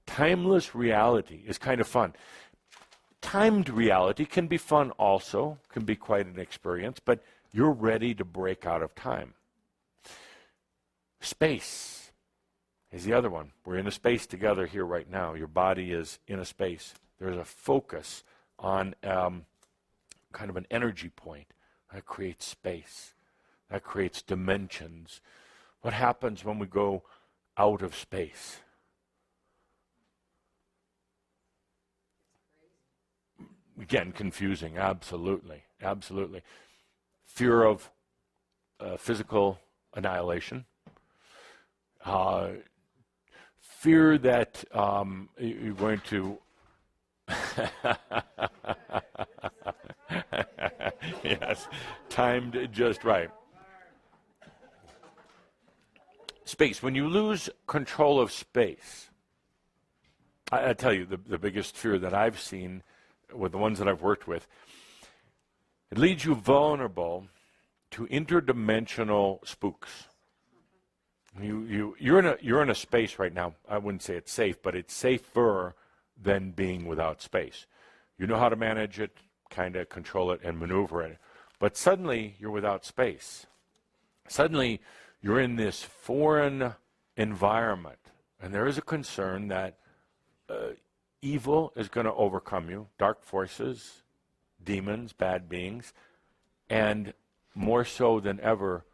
Timeless reality is kind of fun. Timed reality can be fun also, can be quite an experience, but you're ready to break out of time. Space is the other one. We're in a space together here right now. Your body is in a space. There's a focus on kind of an energy point that creates space, that creates dimensions. What happens when we go out of space? Again, confusing, absolutely, absolutely. Fear of physical annihilation. Fear that you're going to... Yes, timed just right. Space. When you lose control of space, I tell you, the biggest fear that I've seen with the ones that I've worked with, it leaves you vulnerable to interdimensional spooks. You're in a space right now. I wouldn't say it's safe, but it's safer than being without space. You know how to manage it, kind of control it, and maneuver it. But suddenly you're without space. Suddenly you're in this foreign environment, and there is a concern that evil is going to overcome you, dark forces, demons, bad beings, and more so than ever,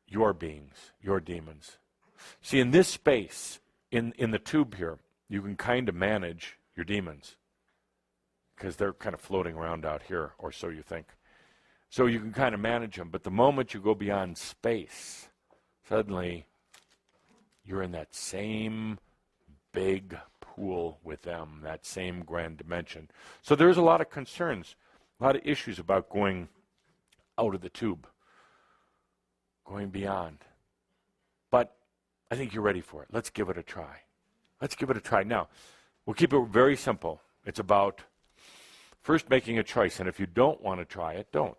your beings, your demons. See, in this space, in the tube here, you can kind of manage your demons because they're kind of floating around out here, or so you think. So you can kind of manage them, but the moment you go beyond space, suddenly you're in that same big pool with them, that same grand dimension. So there's a lot of concerns, a lot of issues about going out of the tube, going beyond. But I think you're ready for it. Let's give it a try. Let's give it a try. Now, we'll keep it very simple. It's about first making a choice, and if you don't want to try it, don't.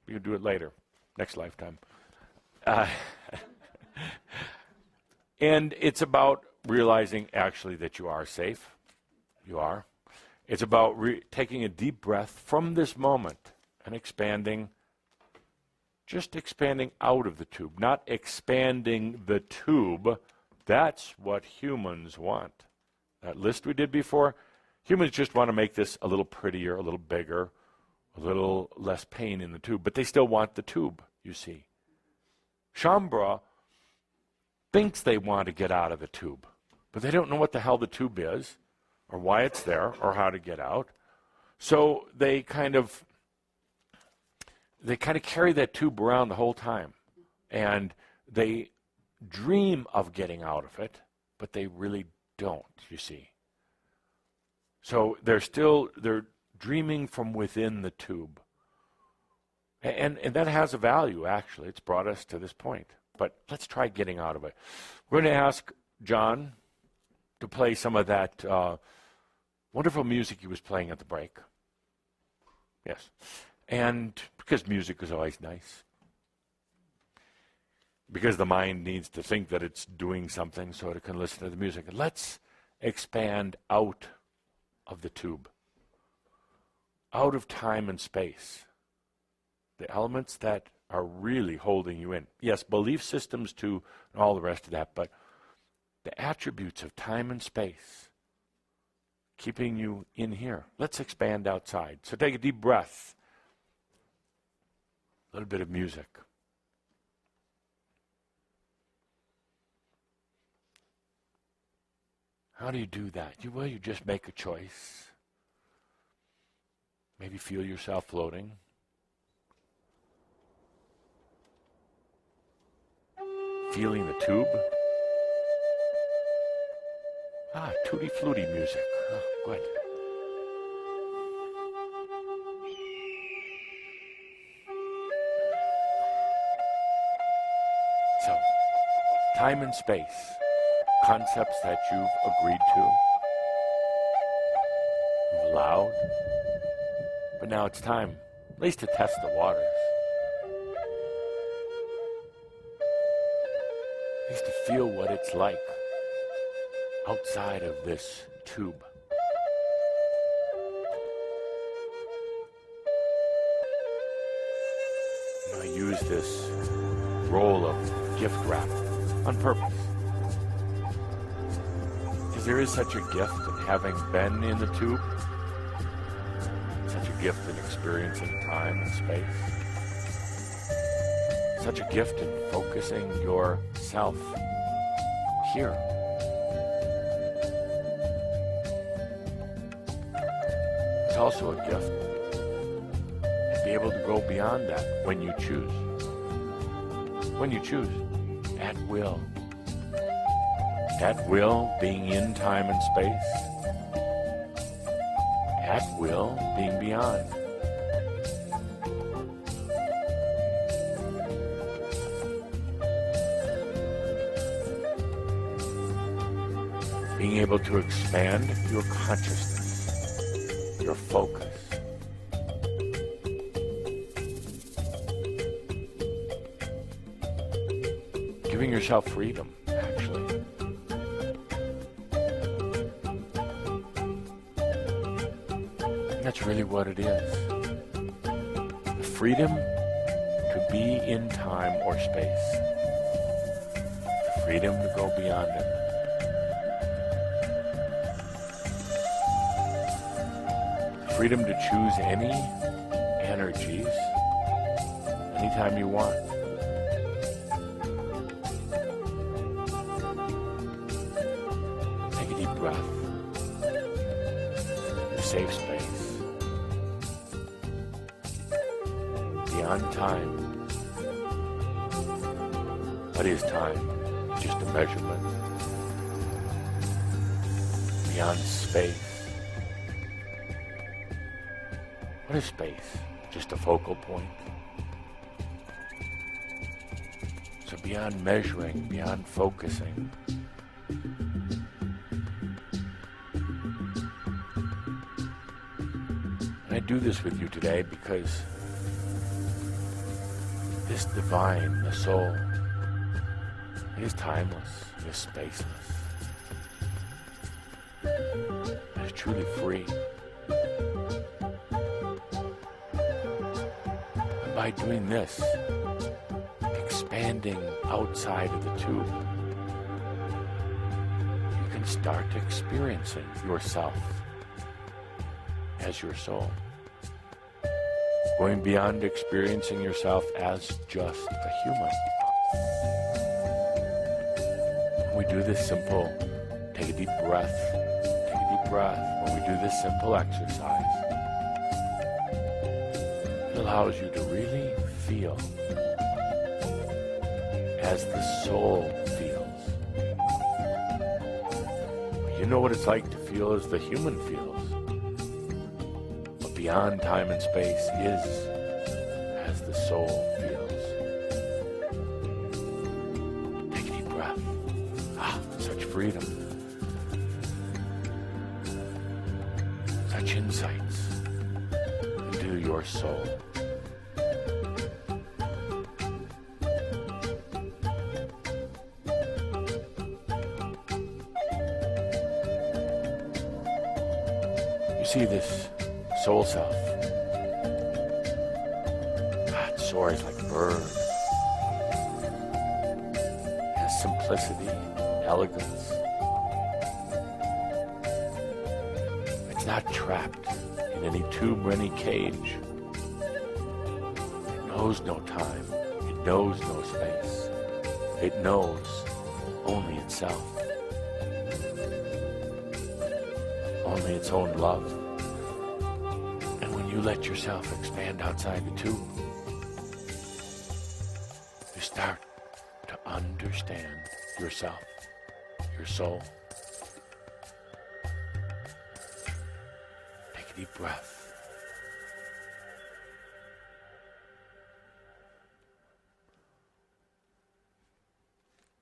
You can do it later, next lifetime. And it's about realizing actually that you are safe. You are. It's about taking a deep breath from this moment and expanding, just expanding out of the tube, not expanding the tube. That's what humans want. That list we did before, humans just want to make this a little prettier, a little bigger, a little less pain in the tube, but they still want the tube, you see. Shambhala thinks they want to get out of the tube, but they don't know what the hell the tube is, or why it's there, or how to get out. So they kind of carry that tube around the whole time, and they dream of getting out of it, but they really don't, you see. So they're dreaming from within the tube. And that has a value, actually. It's brought us to this point. But let's try getting out of it. We're going to ask John to play some of that wonderful music he was playing at the break. Yes. And because music is always nice. Because the mind needs to think that it's doing something so it can listen to the music. And let's expand out of the tube. Out of time and space. The elements that are really holding you in. Yes, belief systems too, and all the rest of that, but the attributes of time and space keeping you in here. Let's expand outside. So take a deep breath. A little bit of music. How do you do that? You just make a choice. Maybe feel yourself floating. Feeling the tube. Tutti Flutti music. Oh, good. So, time and space, concepts that you've agreed to, you've allowed, but now it's time, at least to test the waters. At least to feel what it's like outside of this tube. I use this roll of gift wrap on purpose. Because there is such a gift in having been in the tube, such a gift in experiencing time and space, such a gift in focusing yourself here. It's also a gift to be able to go beyond that when you choose. When you choose, at will. At will, being in time and space. At will, being beyond. Being able to expand your consciousness, your focus. Giving yourself freedom, actually. And that's really what it is. The freedom to be in time or space. The freedom to go beyond it. The freedom to choose any energies anytime you want. Breath, your safe space, beyond time. What is time? Just a measurement. Beyond space. What is space? Just a focal point. So beyond measuring, beyond focusing, I do this with you today because this divine, the soul, it is timeless, it is spaceless, it is truly free. And by doing this, expanding outside of the tube, you can start experiencing yourself as your soul. Going beyond experiencing yourself as just a human. When we do this simple, take a deep breath, take a deep breath. When we do this simple exercise, it allows you to really feel as the soul feels. You know what it's like to feel as the human feels. Beyond time and space is as the soul feels. Take a deep breath. Such freedom. Such insights into your soul. You see this soul self. It soars like a bird. It has simplicity, elegance. It's not trapped in any tube or any cage. It knows no time. It knows no space. It knows only itself. Only its own love. You let yourself expand outside the tube. You start to understand yourself, your soul. a deep breath.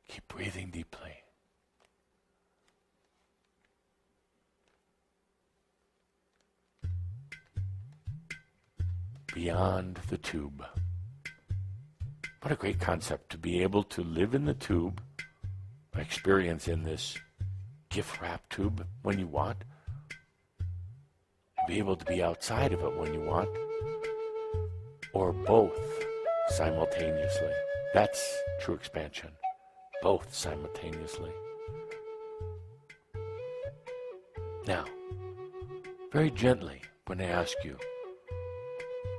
Keep breathing deeply. Beyond the tube. What a great concept to be able to live in the tube, experience in this gift wrap tube when you want, be able to be outside of it when you want, or both simultaneously. That's true expansion. Both simultaneously. Now, very gently, when I ask you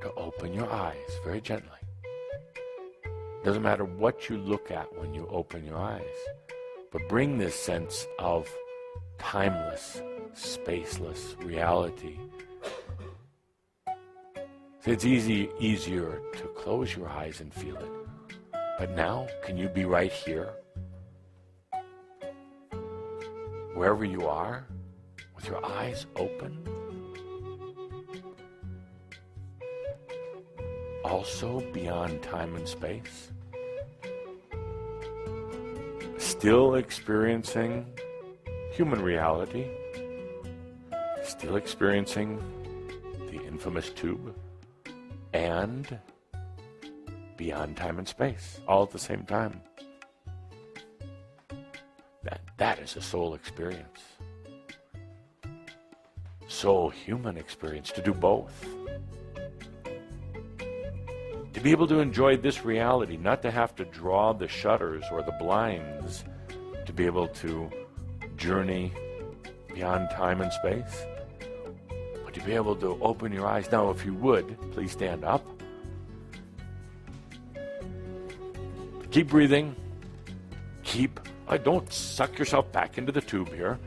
to open your eyes, very gently. Doesn't matter what you look at when you open your eyes, but bring this sense of timeless, spaceless reality. So it's easier to close your eyes and feel it. But now, can you be right here? Wherever you are, with your eyes open? Also beyond time and space? Still experiencing human reality? Still experiencing the infamous tube? And beyond time and space, all at the same time. That is a soul experience. Soul human experience, to do both. To be able to enjoy this reality, not to have to draw the shutters or the blinds, to be able to journey beyond time and space, but to be able to open your eyes. Now, if you would, please stand up. Keep breathing. Don't suck yourself back into the tube here.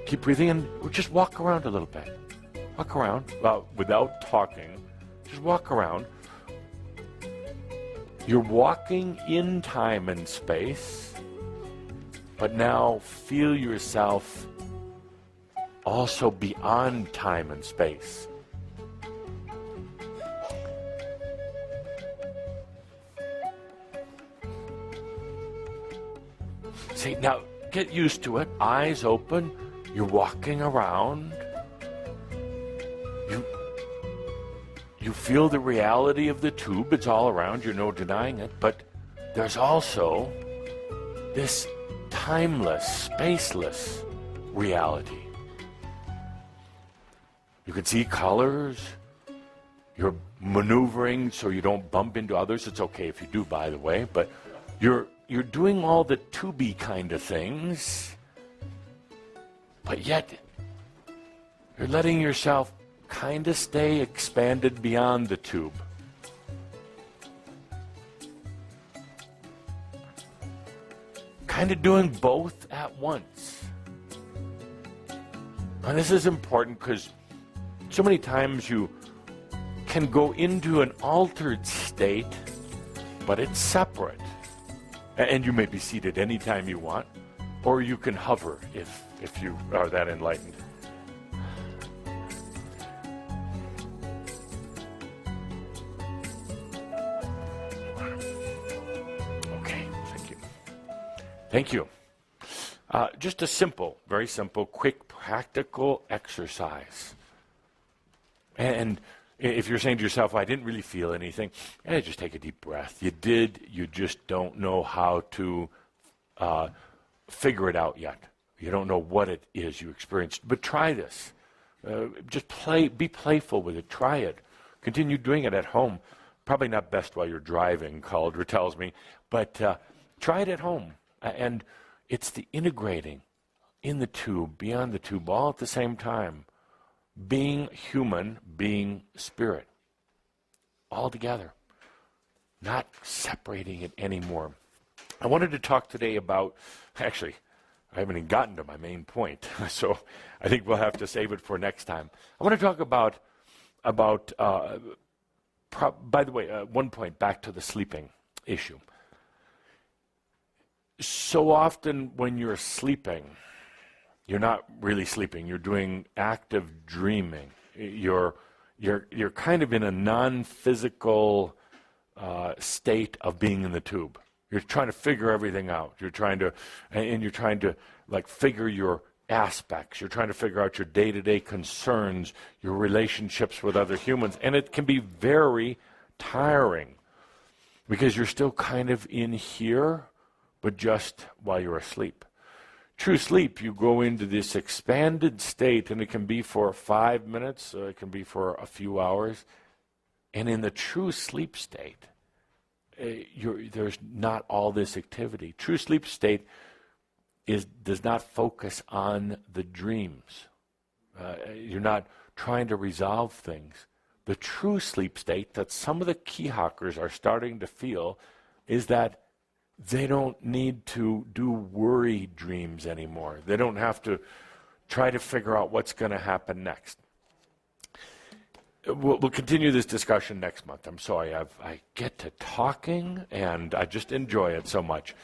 Keep breathing and just walk around a little bit. Walk around without talking. Just walk around. You're walking in time and space, but now feel yourself also beyond time and space. See, now get used to it. Eyes open. You're walking around. You feel the reality of the tube. It's all around. You're no denying it. But there's also this timeless, spaceless reality. You can see colors. You're maneuvering so you don't bump into others. It's okay if you do, by the way. But you're doing all the tubey kind of things. But yet, you're letting yourself kind of stay expanded beyond the tube. Kind of doing both at once. And this is important because so many times you can go into an altered state, but it's separate. And you may be seated anytime you want, or you can hover if you are that enlightened. Okay, thank you. Thank you. Just a simple, very simple, quick, practical exercise. And if you're saying to yourself, I didn't really feel anything, just take a deep breath. You did, you just don't know how to figure it out yet. You don't know what it is you experienced. But try this. Just be playful with it. Try it. Continue doing it at home. Probably not best while you're driving, Cauldre tells me. But try it at home. And it's the integrating in the tube, beyond the tube, all at the same time. Being human, being spirit. All together. Not separating it anymore. I wanted to talk today about, actually, I haven't even gotten to my main point, so I think we'll have to save it for next time. I want to talk about by the way, one point back to the sleeping issue. So often when you're sleeping, you're not really sleeping. You're doing active dreaming. You're kind of in a non-physical state of being in the tube. You're trying to figure everything out. You're trying to like figure your aspects. You're trying to figure out your day-to-day concerns, your relationships with other humans, and it can be very tiring because you're still kind of in here, but just while you're asleep. True sleep, you go into this expanded state, and it can be for 5 minutes, it can be for a few hours, and in the true sleep state, there's not all this activity. True sleep state does not focus on the dreams. You're not trying to resolve things. The true sleep state that some of the key hawkers are starting to feel is that they don't need to do worry dreams anymore. They don't have to try to figure out what's going to happen next. We'll continue this discussion next month. I'm sorry, I get to talking, and I just enjoy it so much.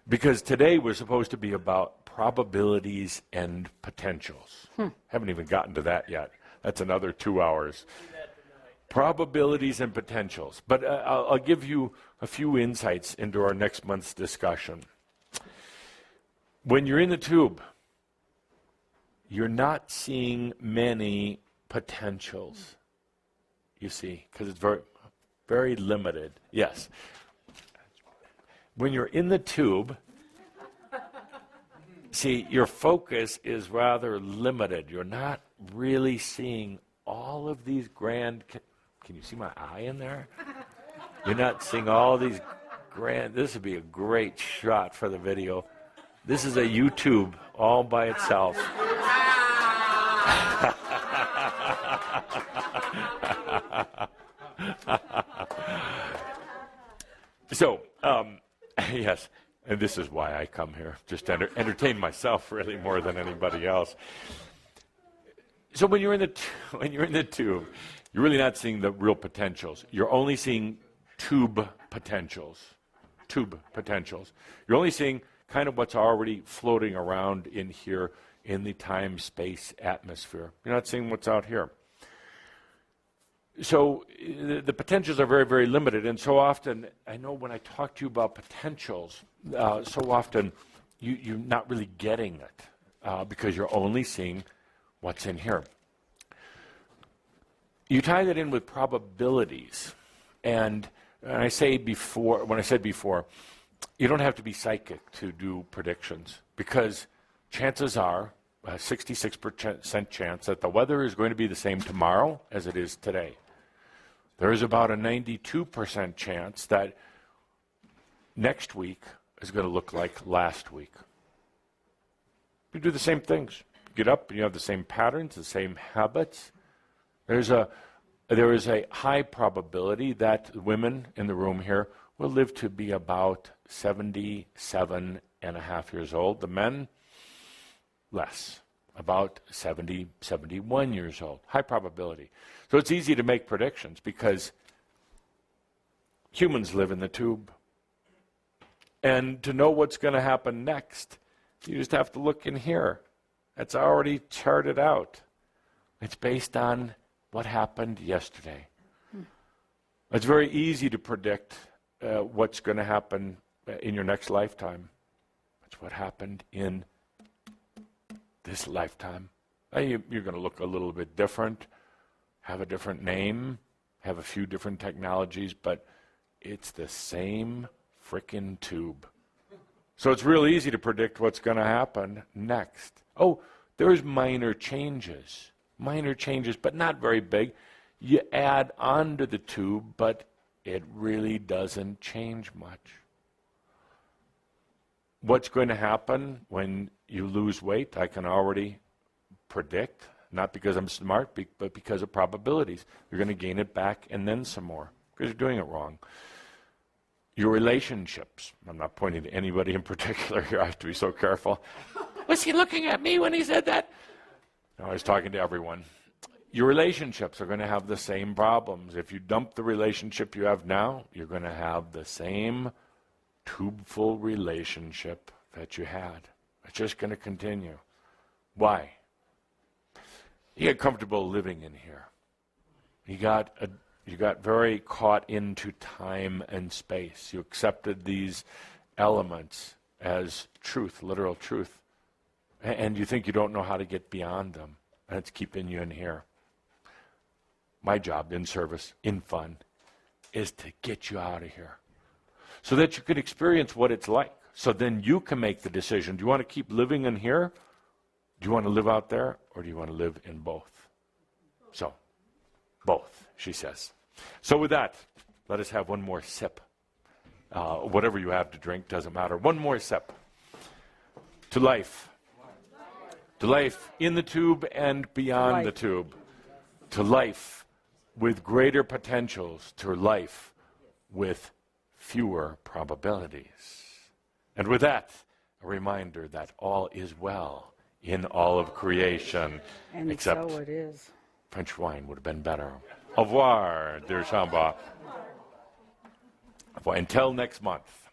Because today we're supposed to be about probabilities and potentials. Haven't even gotten to that yet. That's another 2 hours. Probabilities and potentials. But I'll give you a few insights into our next month's discussion. When you're in the tube, you're not seeing many potentials, you see, because it's very, very limited. Yes. When you're in the tube, see, your focus is rather limited. You're not really seeing all of these grand... Can you see my eye in there? You're not seeing all these grand... This would be a great shot for the video. This is a YouTube all by itself. So, yes, and this is why I come here, just to entertain myself really more than anybody else. So when you're in the tube, you're really not seeing the real potentials. You're only seeing tube potentials. You're only seeing kind of what's already floating around in here in the time-space atmosphere. You're not seeing what's out here. So the potentials are very, very limited. And so often, I know when I talk to you about potentials, so often you're not really getting it because you're only seeing what's in here. You tie that in with probabilities. And when I said before, you don't have to be psychic to do predictions because chances are a 66% chance that the weather is going to be the same tomorrow as it is today. There is about a 92% chance that next week is going to look like last week. You do the same things. You get up and you have the same patterns, the same habits. There is a high probability that women in the room here will live to be about 77 and a half years old. The men, less, about 70, 71 years old. High probability. So it's easy to make predictions because humans live in the tube. And to know what's going to happen next, you just have to look in here. It's already charted out. It's based on what happened yesterday. It's very easy to predict what's going to happen in your next lifetime. It's what happened in this lifetime. You're going to look a little bit different, have a different name, have a few different technologies, but it's the same frickin' tube. So it's real easy to predict what's going to happen next. Oh, there's minor changes, but not very big. You add onto the tube, but it really doesn't change much. What's going to happen when you lose weight, I can already predict, not because I'm smart, but because of probabilities. You're going to gain it back and then some more, because you're doing it wrong. Your relationships, I'm not pointing to anybody in particular here, I have to be so careful. Was he looking at me when he said that? No, I was talking to everyone. Your relationships are going to have the same problems. If you dump the relationship you have now, you're going to have the same tubeful relationship that you had. It's just going to continue. Why? You get comfortable living in here. You got very caught into time and space. You accepted these elements as truth, literal truth. And you think you don't know how to get beyond them. And it's keeping you in here. My job in service, in fun, is to get you out of here so that you can experience what it's like. So then you can make the decision. Do you want to keep living in here? Do you want to live out there? Or do you want to live in both? So, both, she says. So with that, let us have one more sip. Whatever you have to drink, doesn't matter. One more sip. To life. To life in the tube and beyond the tube. To life with greater potentials. To life with fewer probabilities. And with that, a reminder that all is well in all of creation. And except so it is. French wine would have been better. Au revoir, dear Shamba. Until next month.